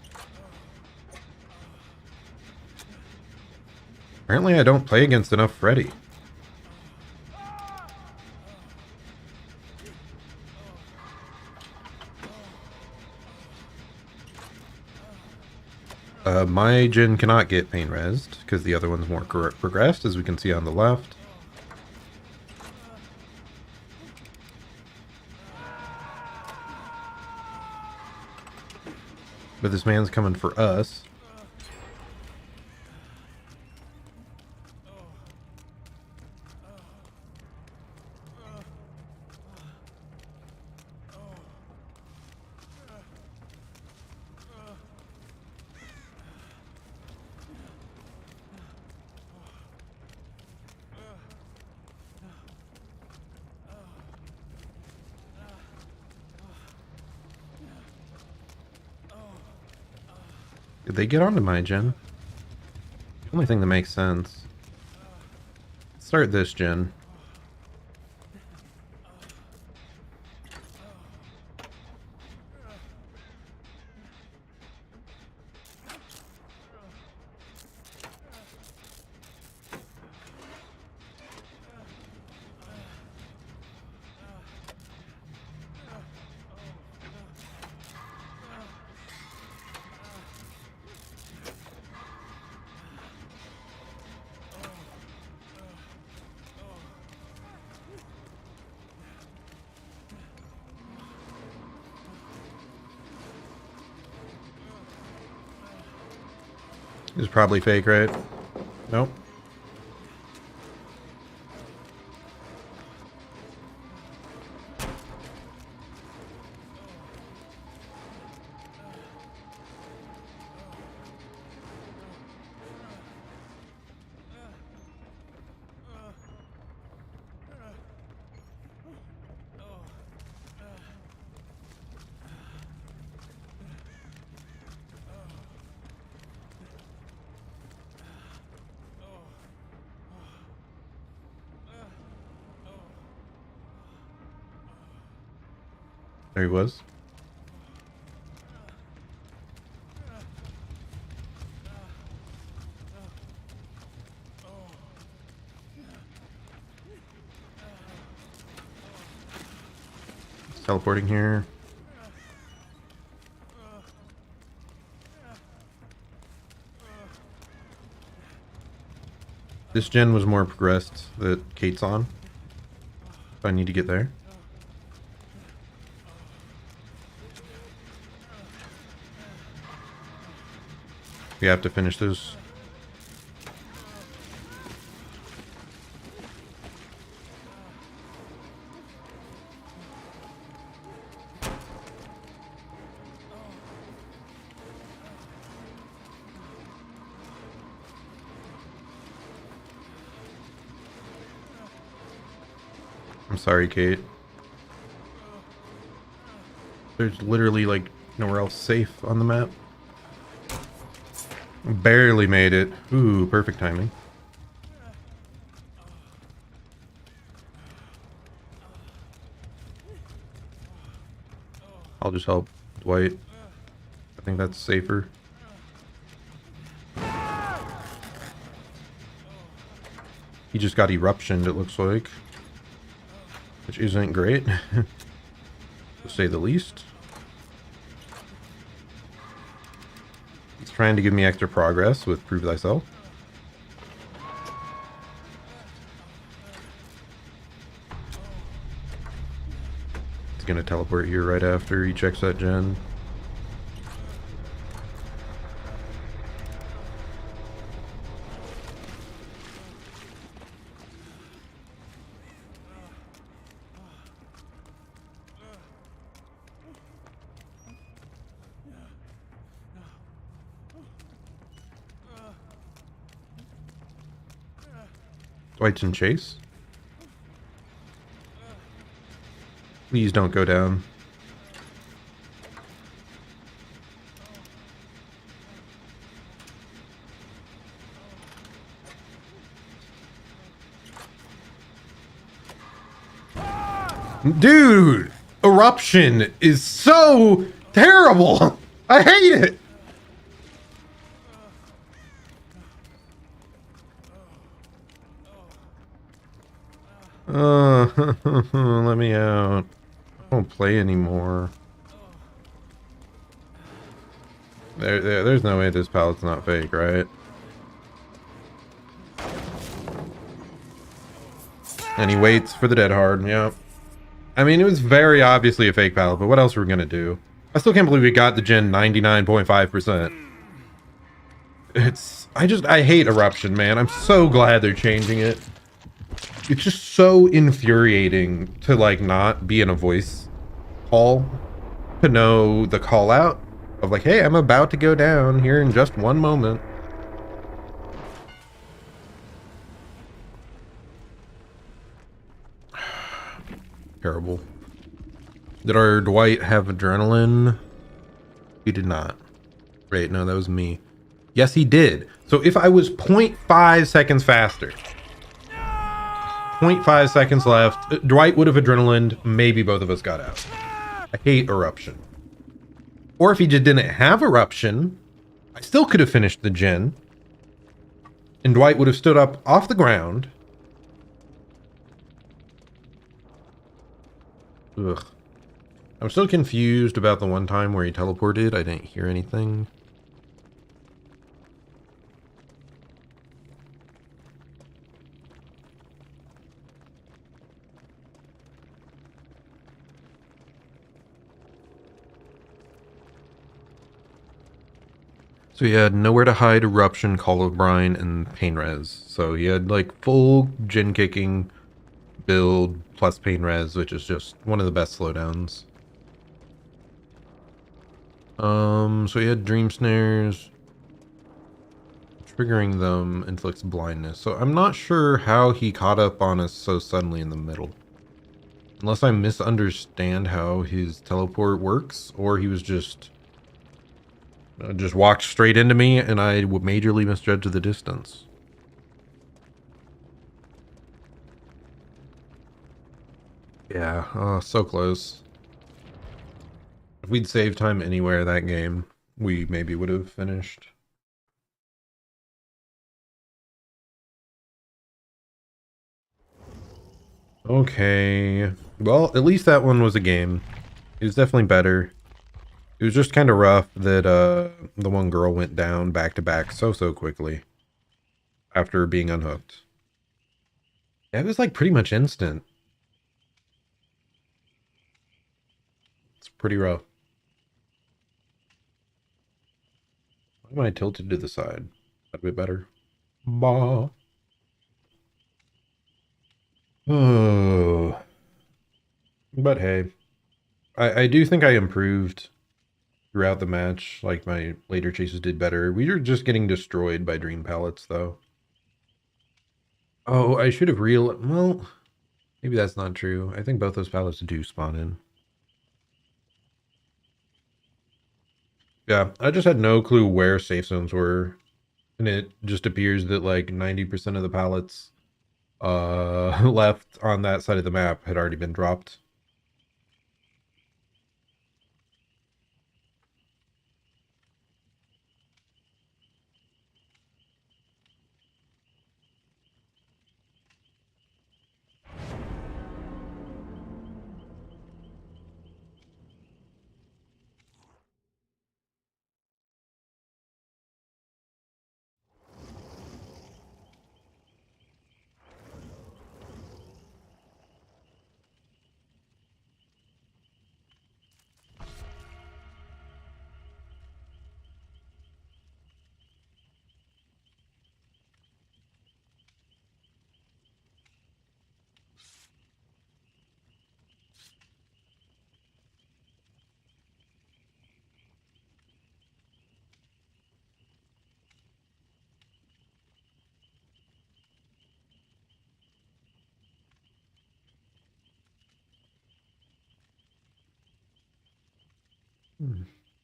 Apparently I don't play against enough Freddy. My gen cannot get pain resed because the other one's more progressed, as we can see on the left. But this man's coming for us. Did they get onto my gen? The only thing that makes sense. Start this gen. This is probably fake, right? Nope. There he was. He's teleporting here. This gen was more progressed that Kate's on. So I need to get there. We have to finish this. I'm sorry, Kate. There's literally like nowhere else safe on the map. Barely made it. Ooh, perfect timing. I'll just help Dwight. I think that's safer. He just got eruptioned, it looks like. Which isn't great. say the least. He's trying to give me extra progress with Prove Thyself. He's gonna teleport here right after he checks that gen. Dwight's in chase. Please don't go down. Dude, Eruption is so terrible. I hate it. Let me out. I don't play anymore. There's no way this pallet's not fake, right? And he waits for the dead hard, yeah. I mean, it was very obviously a fake pallet, but what else were we gonna do? I still can't believe we got the gen 99.5%. I hate Eruption, man. I'm so glad they're changing it. It's just so infuriating to, like, not be in a voice call, to know the call out of, like, hey, I'm about to go down here in just one moment. Terrible. Did our Dwight have adrenaline? He did not. Wait, no, that was me. Yes, he did. So if I was 0.5 seconds faster, 0.5 seconds left, Dwight would have adrenalined. Maybe both of us got out. I hate Eruption. Or if he just didn't have Eruption, I still could have finished the gen. And Dwight would have stood up off the ground. Ugh. I'm still confused about the one time where he teleported. I didn't hear anything. So he had Nowhere to Hide, Eruption, Call of Brine, and Pain Res. So he had like full gen kicking build plus Pain Res, which is just one of the best slowdowns. So he had Dream Snares. Triggering them inflicts blindness. So I'm not sure how he caught up on us so suddenly in the middle. Unless I misunderstand how his teleport works, or he was just walked straight into me and I would majorly misjudge the distance. Yeah, oh, so close. If we'd saved time anywhere that game, we maybe would have finished. Okay. Well, at least that one was a game. It was definitely better. It was just kind of rough that the one girl went down back to back so quickly after being unhooked. It was like pretty much instant. It's pretty rough. Why am I tilted to the side? A bit better. Bah. Oh. But hey, I do think I improved throughout the match. Like my later chases did better. We were just getting destroyed by dream pallets though. Oh, I should have well, maybe that's not true. I think both those pallets do spawn in. Yeah, I just had no clue where safe zones were. And it just appears that like 90% of the pallets left on that side of the map had already been dropped.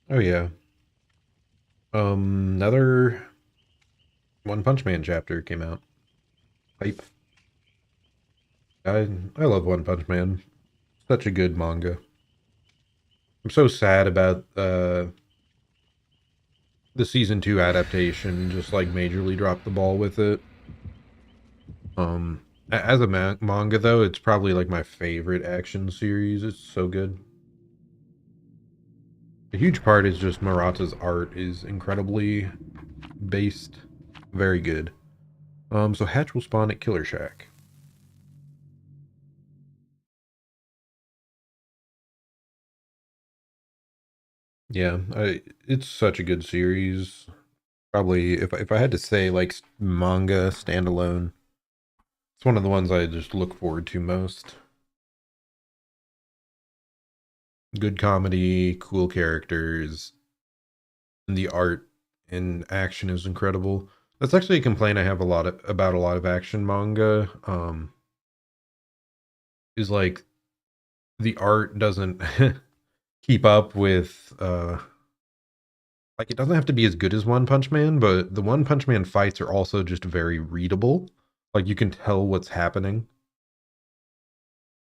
Oh yeah. Another One Punch Man chapter came out. Hype. I love One Punch Man. Such a good manga. I'm so sad about the season 2 adaptation. Just like majorly dropped the ball with it. As a manga though, it's probably like my favorite action series. It's so good. A huge part is just Murata's art is incredibly based, very good. So Hatch will spawn at Killer Shack. Yeah, it's such a good series. Probably if I had to say like manga standalone, it's one of the ones I just look forward to most. Good comedy, cool characters, and the art and action is incredible. That's actually a complaint I have about a lot of action manga. Is like the art doesn't keep up with like it doesn't have to be as good as One Punch Man, but the One Punch Man fights are also just very readable. Like you can tell what's happening.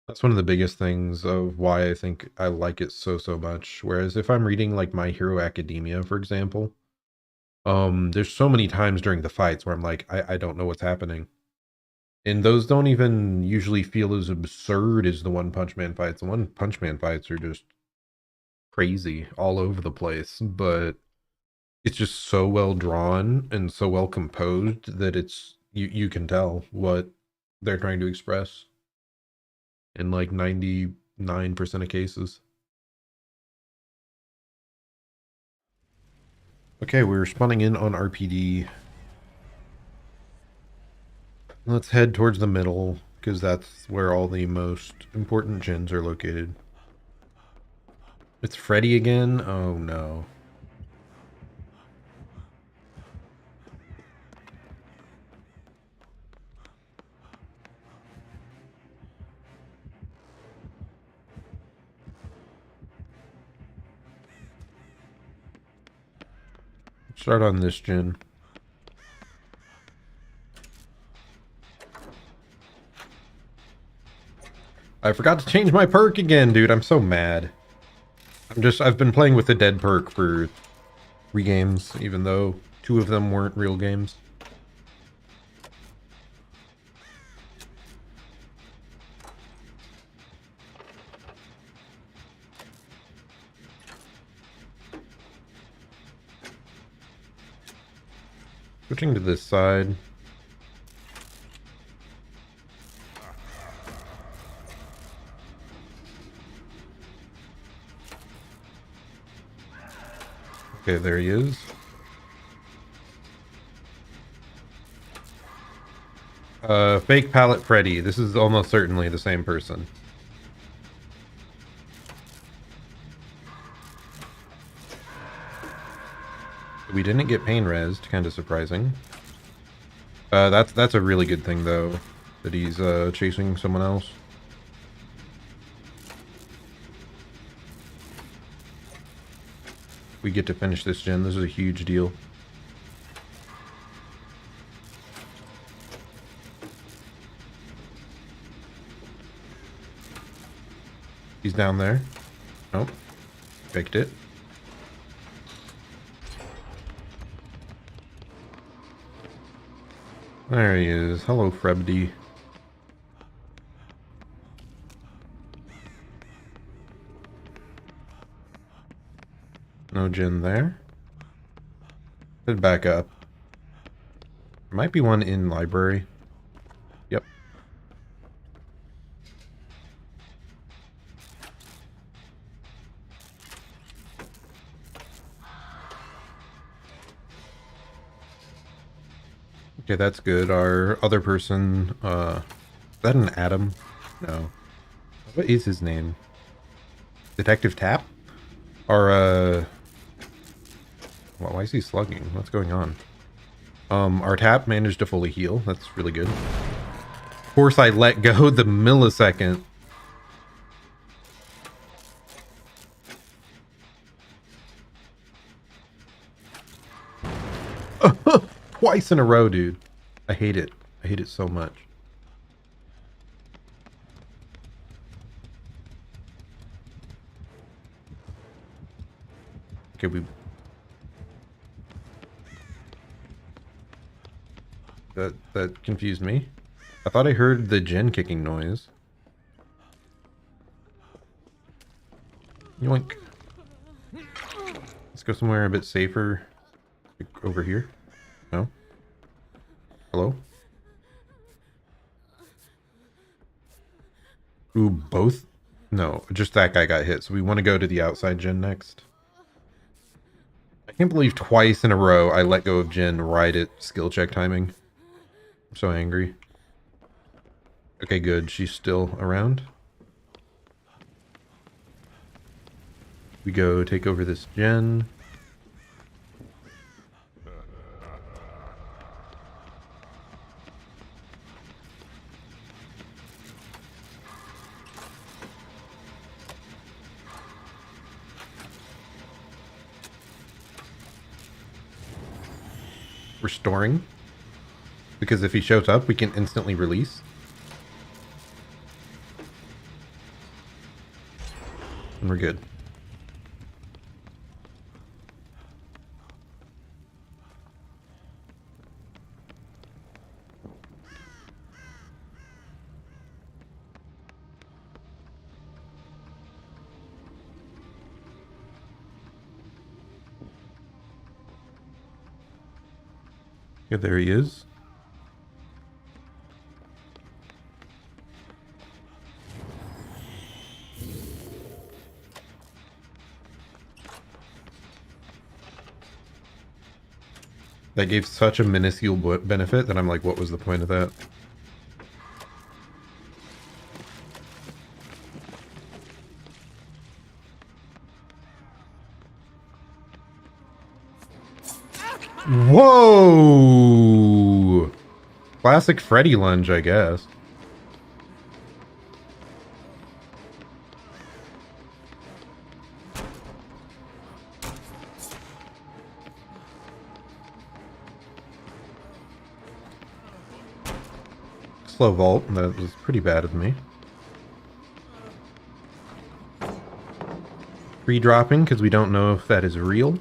That's one of the biggest things of why I think I like it so much. Whereas if I'm reading like My Hero Academia, for example, there's so many times during the fights where I'm like, I don't know what's happening. And those don't even usually feel as absurd as the One Punch Man fights. The One Punch Man fights are just crazy all over the place, but it's just so well drawn and so well composed that you can tell what they're trying to express in like 99% of cases. Okay, we're spawning in on RPD. Let's head towards the middle because that's where all the most important gens are located. It's Freddy again? Oh no. Start on this gen. I forgot to change my perk again, dude. I'm so mad. I've been playing with the dead perk for 3 games, even though 2 of them weren't real games. Switching to this side. Okay, there he is. Fake Palette Freddy. This is almost certainly the same person. We didn't get pain resed, kind of surprising. That's a really good thing though, that he's chasing someone else. We get to finish this gen. This is a huge deal. He's down there. Nope. Picked it. There he is. Hello, Frebdy. No gen there. Head back up. There might be one in library. Yep. Okay, that's good. Our other person, is that an Adam? No. What is his name? Detective Tap? Our, why is he slugging? What's going on? Our Tap managed to fully heal. That's really good. Of course, I let go the millisecond. Twice in a row, dude. I hate it. I hate it so much. Okay, that confused me. I thought I heard the gen kicking noise. Yoink. Let's go somewhere a bit safer. Like over here. No? Hello? Ooh, both? No, just that guy got hit. So we want to go to the outside gen next. I can't believe twice in a row I let go of Jin right at skill check timing. I'm so angry. Okay, good. She's still around. We go take over this gen. Restoring. Because if he shows up, we can instantly release. And we're good. Yeah, there he is. That gave such a minuscule benefit that I'm like, what was the point of that? Whoa! Classic Freddy lunge, I guess. Slow vault, that was pretty bad of me. Free dropping, because we don't know if that is real.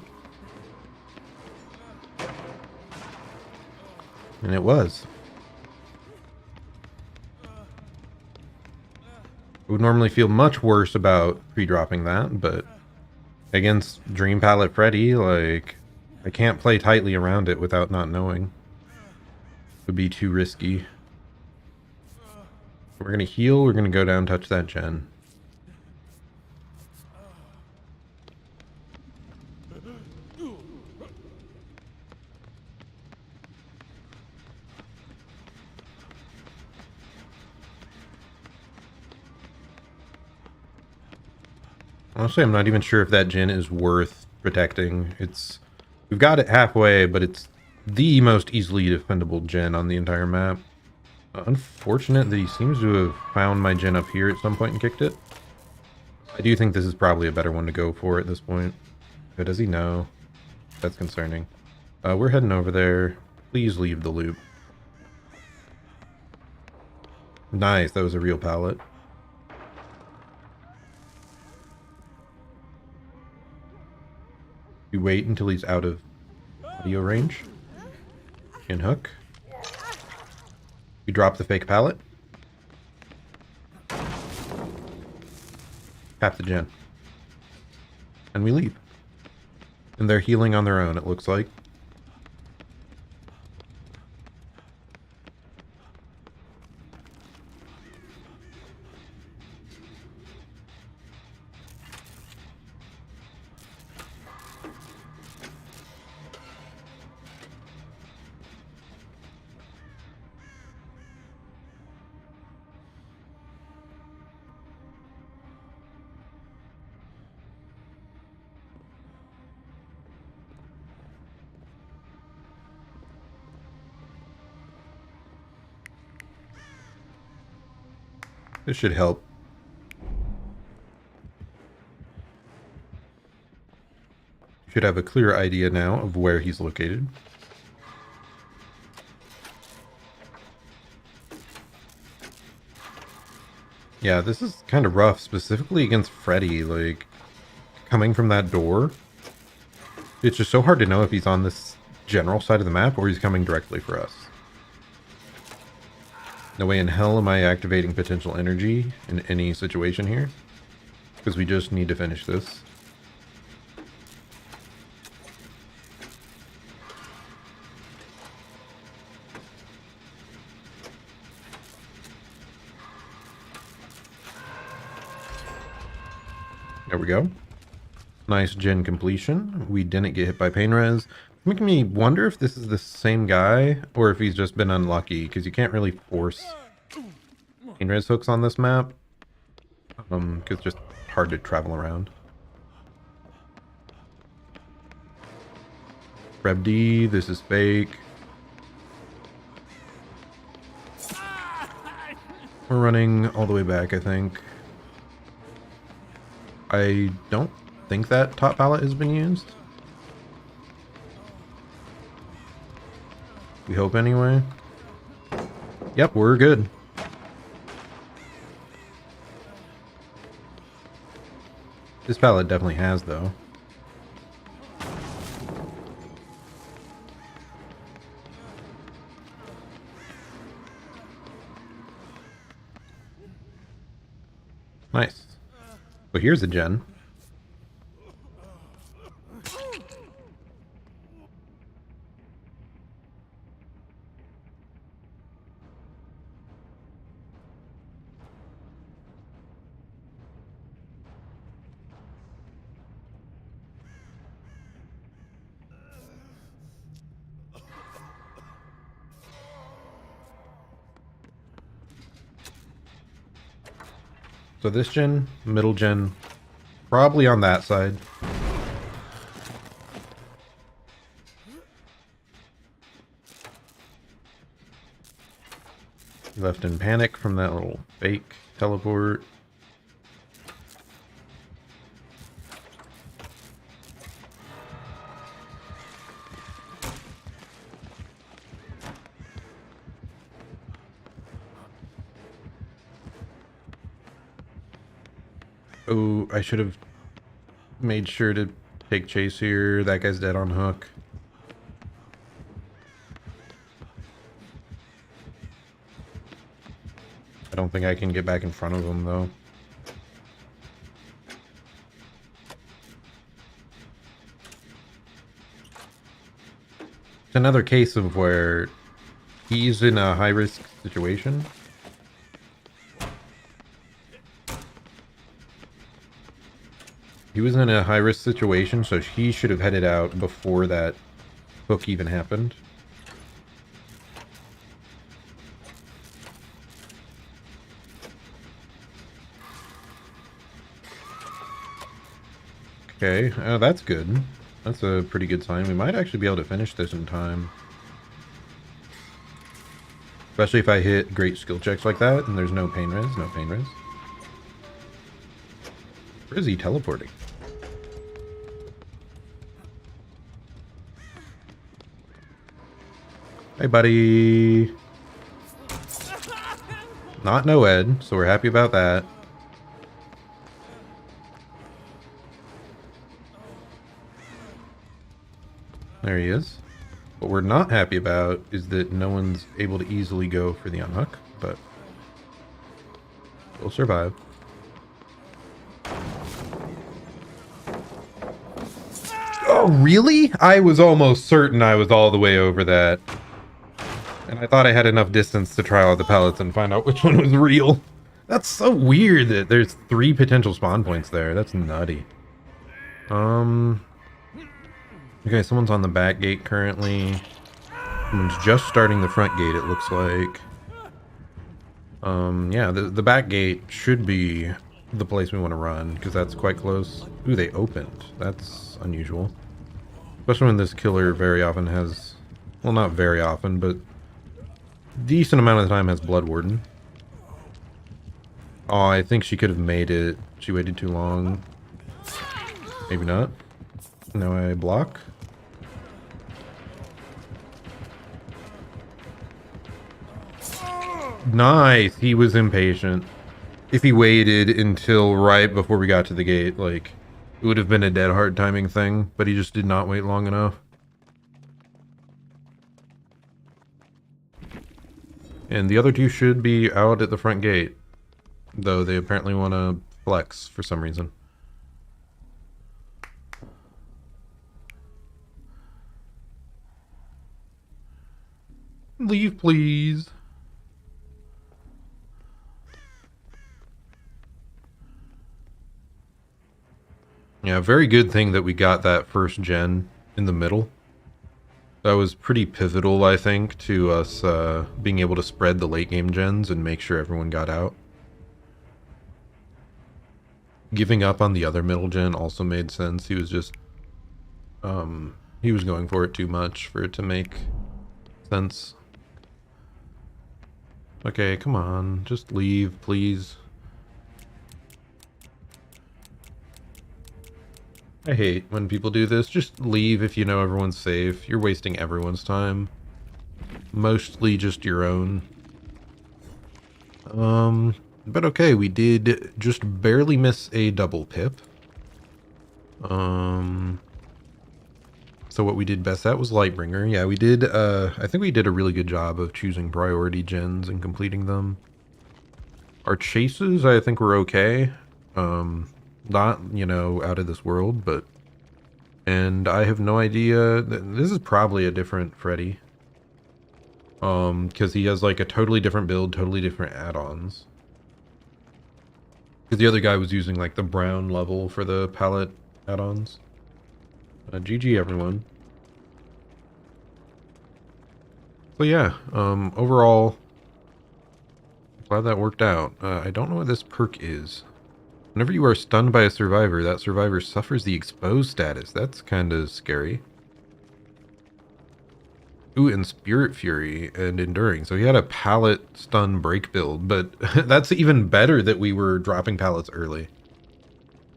And it was. I would normally feel much worse about pre-dropping that, but against Dream Palette Freddy, like, I can't play tightly around it without not knowing. It would be too risky. We're gonna heal, we're gonna go down, touch that gen. Honestly, I'm not even sure if that gen is worth protecting. We've got it halfway, but it's the most easily defendable gen on the entire map. Unfortunate that he seems to have found my gen up here at some point and kicked it. I do think this is probably a better one to go for at this point. But does he know? That's concerning. We're heading over there. Please leave the loop. Nice, that was a real pallet. We wait until he's out of audio range. Chin hook. We drop the fake pallet. Tap the gen. And we leave. And they're healing on their own, it looks like. This should help. You should have a clear idea now of where he's located. Yeah, this is kind of rough, specifically against Freddy. Like, coming from that door, it's just so hard to know if he's on this general side of the map or he's coming directly for us. No way in hell am I activating potential energy in any situation here, because we just need to finish this. There we go. Nice gen completion. We didn't get hit by pain res. Making me wonder if this is the same guy or if he's just been unlucky, because you can't really force pain res hooks on this map. Because it's just hard to travel around. Reb D, this is fake. We're running all the way back, I think. I don't think that top pallet has been used. We hope anyway. Yep, we're good. This pallet definitely has, though. Nice. So here's a gen. So this gen, middle gen, probably on that side. Left in panic from that little fake teleport. Oh, I should have made sure to take chase here. That guy's dead on hook. I don't think I can get back in front of him, though. It's another case of where he's in a high-risk situation. He was in a high-risk situation, so he should have headed out before that hook even happened. Okay, that's good. That's a pretty good sign. We might actually be able to finish this in time. Especially if I hit great skill checks like that, and there's no pain res, no pain res. Where is he teleporting? Hey, buddy. Not NOED, so we're happy about that. There he is. What we're not happy about is that no one's able to easily go for the unhook, but we'll survive. Oh, really? I was almost certain I was all the way over that. And I thought I had enough distance to try all the pellets and find out which one was real. That's so weird that there's 3 potential spawn points there. That's nutty. Okay, someone's on the back gate currently. Someone's just starting the front gate, it looks like. Yeah, the back gate should be the place we want to run, because that's quite close. Ooh, they opened. That's unusual. Especially when this killer very often has... Well, not very often, but... decent amount of the time has Blood Warden. Oh, I think she could have made it. She waited too long. Maybe not. Now I block. Nice. He was impatient. if he waited until right before we got to the gate, like, it would have been a dead hard timing thing, but he just did not wait long enough. And the other two should be out at the front gate, though they apparently want to flex for some reason. Leave, please. Yeah, very good thing that we got that first gen in the middle. That was pretty pivotal, I think, to us being able to spread the late game gens and make sure everyone got out. Giving up on the other middle gen also made sense. He was just, he was going for it too much for it to make sense. Okay, come on, just leave, please. I hate when people do this. Just leave if you know everyone's safe. You're wasting everyone's time. Mostly just your own. But okay, we did just barely miss a double pip. So what we did best at was Lightbringer. Yeah, we did, I think we did a really good job of choosing priority gens and completing them. Our chases, I think, were okay. Not, you know, out of this world, but... And I have no idea... This is probably a different Freddy. Because he has, like, a totally different build, totally different add-ons. Because the other guy was using, like, the brown level for the palette add-ons. GG, everyone. So yeah, overall... glad that worked out. I don't know what this perk is. Whenever you are stunned by a survivor, that survivor suffers the exposed status. That's kind of scary. Ooh, and Spirit Fury and Enduring. So he had a pallet stun break build, but that's even better that we were dropping pallets early.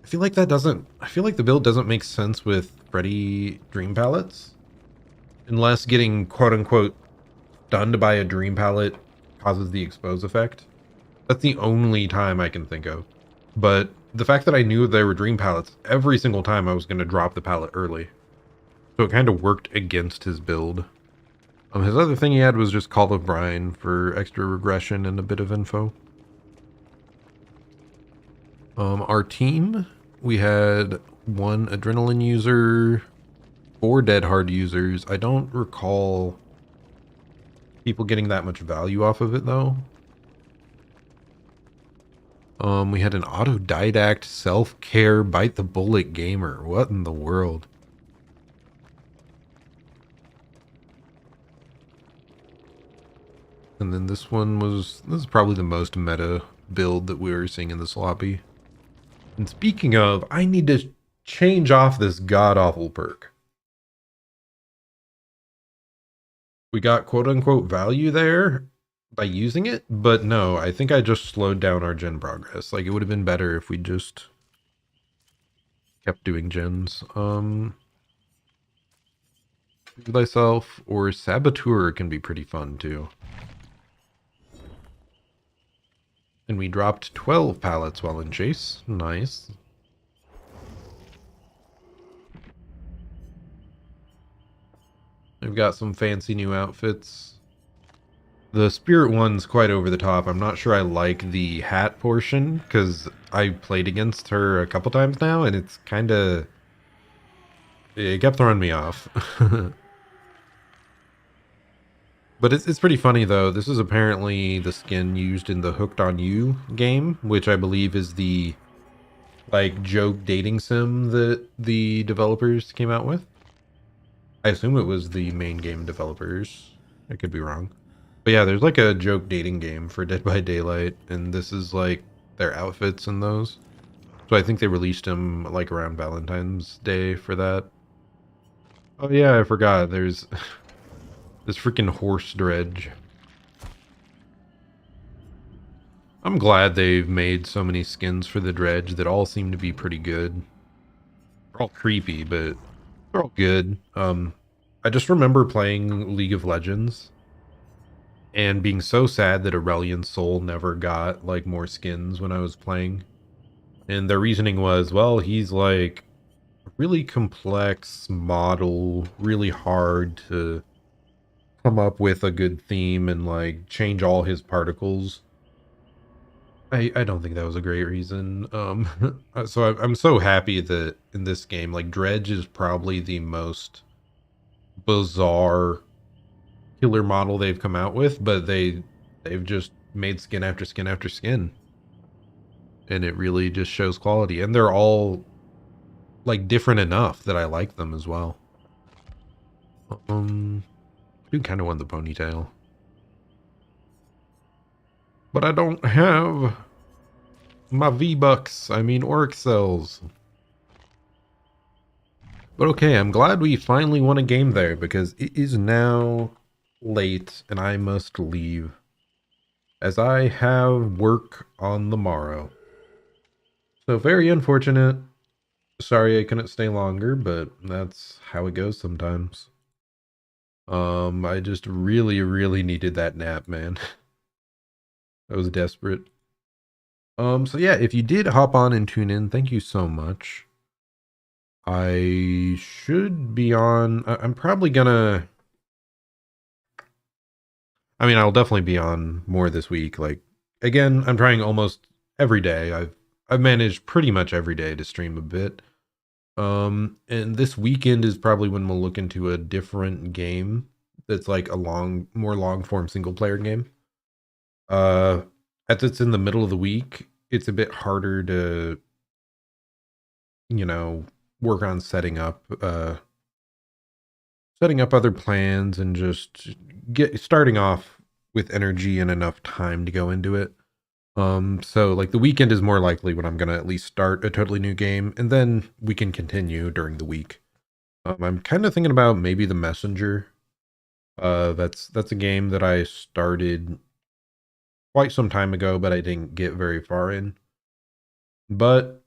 I feel like that doesn't... I feel like the build doesn't make sense with Freddy Dream Pallets. Unless getting quote-unquote stunned by a Dream Pallet causes the expose effect. That's the only time I can think of. But the fact that I knew there were Dream Pallets, every single time I was going to drop the pallet early. So it kind of worked against his build. His other thing he had was just Call of Brine for extra regression and a bit of info. Our team, we had 1 Adrenaline user, 4 Dead Hard users. I don't recall people getting that much value off of it, though. We had an autodidact self-care bite the bullet gamer. What in the world? And then this is probably the most meta build that we were seeing in this lobby. And speaking of, I need to change off this god-awful perk. We got quote-unquote value there by using it, but no, I think I just slowed down our gen progress. Like, it would have been better if we just kept doing gens. Do Thyself or Saboteur can be pretty fun too. And we dropped 12 pallets while in chase. Nice. We've got some fancy new outfits. The spirit one's quite over the top. I'm not sure I like the hat portion, because I played against her a couple times now, and it's kind of... It kept throwing me off. But it's pretty funny, though. This is apparently the skin used in the Hooked on You game, which I believe is the, like, joke dating sim that the developers came out with. I assume it was the main game developers. I could be wrong. But yeah, there's like a joke dating game for Dead by Daylight, and this is like their outfits in those. So I think they released them like around Valentine's Day for that. Oh yeah, I forgot. There's this freaking horse dredge. I'm glad they've made so many skins for the dredge that all seem to be pretty good. They're all creepy, but they're all good. I just remember playing League of Legends. and being so sad that Aurelion Sol never got like more skins when I was playing. And their reasoning was, well, he's like a really complex model, really hard to come up with a good theme and like change all his particles. I don't think that was a great reason. So I'm so happy that in this game, like Dredge is probably the most bizarre killer model they've come out with, but they've just made skin after skin after skin, and it really just shows quality. And they're all like different enough that I like them as well. I do kind of want the ponytail, but I don't have my V-Bucks. I mean, Orc cells. But okay, I'm glad we finally won a game there because it is now late and I must leave as I have work on the morrow. So very unfortunate. Sorry I couldn't stay longer, but that's how it goes sometimes. I just really, really needed that nap, man. I was desperate. So yeah, if you did hop on and tune in, thank you so much. I should be on. I'm probably gonna. I mean, I'll definitely be on more this week. Like, again, I'm trying almost every day. I've managed pretty much every day to stream a bit. And this weekend is probably when we'll look into a different game that's like a more long form single player game. Uh, as it's in the middle of the week, it's a bit harder to, you know, work on setting up other plans and just starting off with energy and enough time to go into it. So like the weekend is more likely when I'm gonna at least start a totally new game, and then we can continue during the week. I'm kind of thinking about maybe The Messenger. That's a game that I started quite some time ago, but I didn't get very far in. But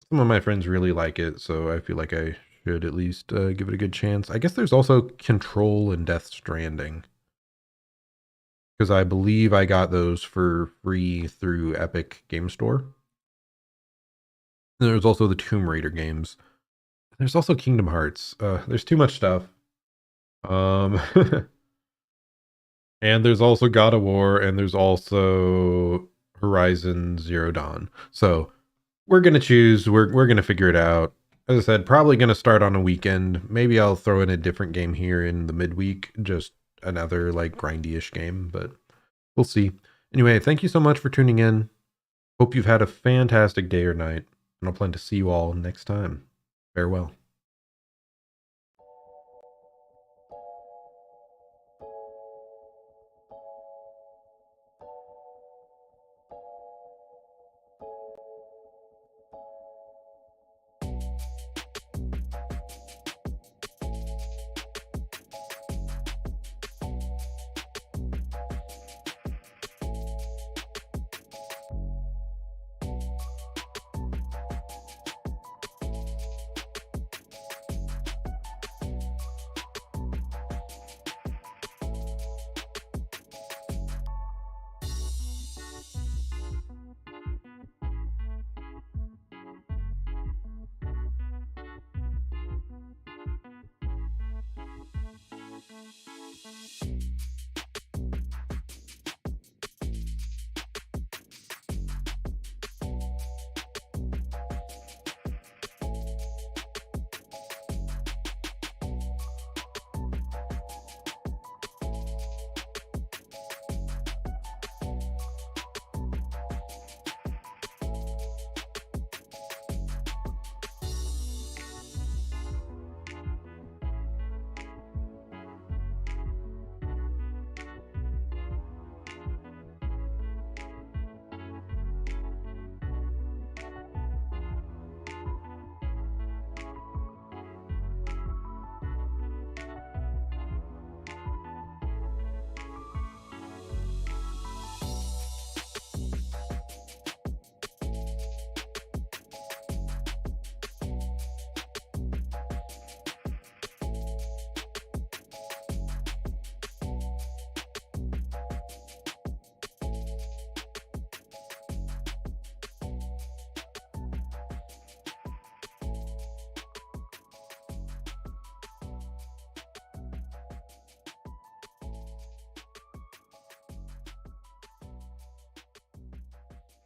some of my friends really like it, so I feel like I should at least give it a good chance. I guess there's also Control and Death Stranding, because I believe I got those for free through Epic Game Store. And there's also the Tomb Raider games. There's also Kingdom Hearts. There's too much stuff. Um, and there's also God of War, and there's also Horizon Zero Dawn. So we're gonna choose. We're gonna figure it out. As I said, probably gonna start on a weekend. Maybe I'll throw in a different game here in the midweek, just another like grindy-ish game, but we'll see. Anyway, thank you so much for tuning in. Hope you've had a fantastic day or night, and I'll plan to see you all next time. Farewell.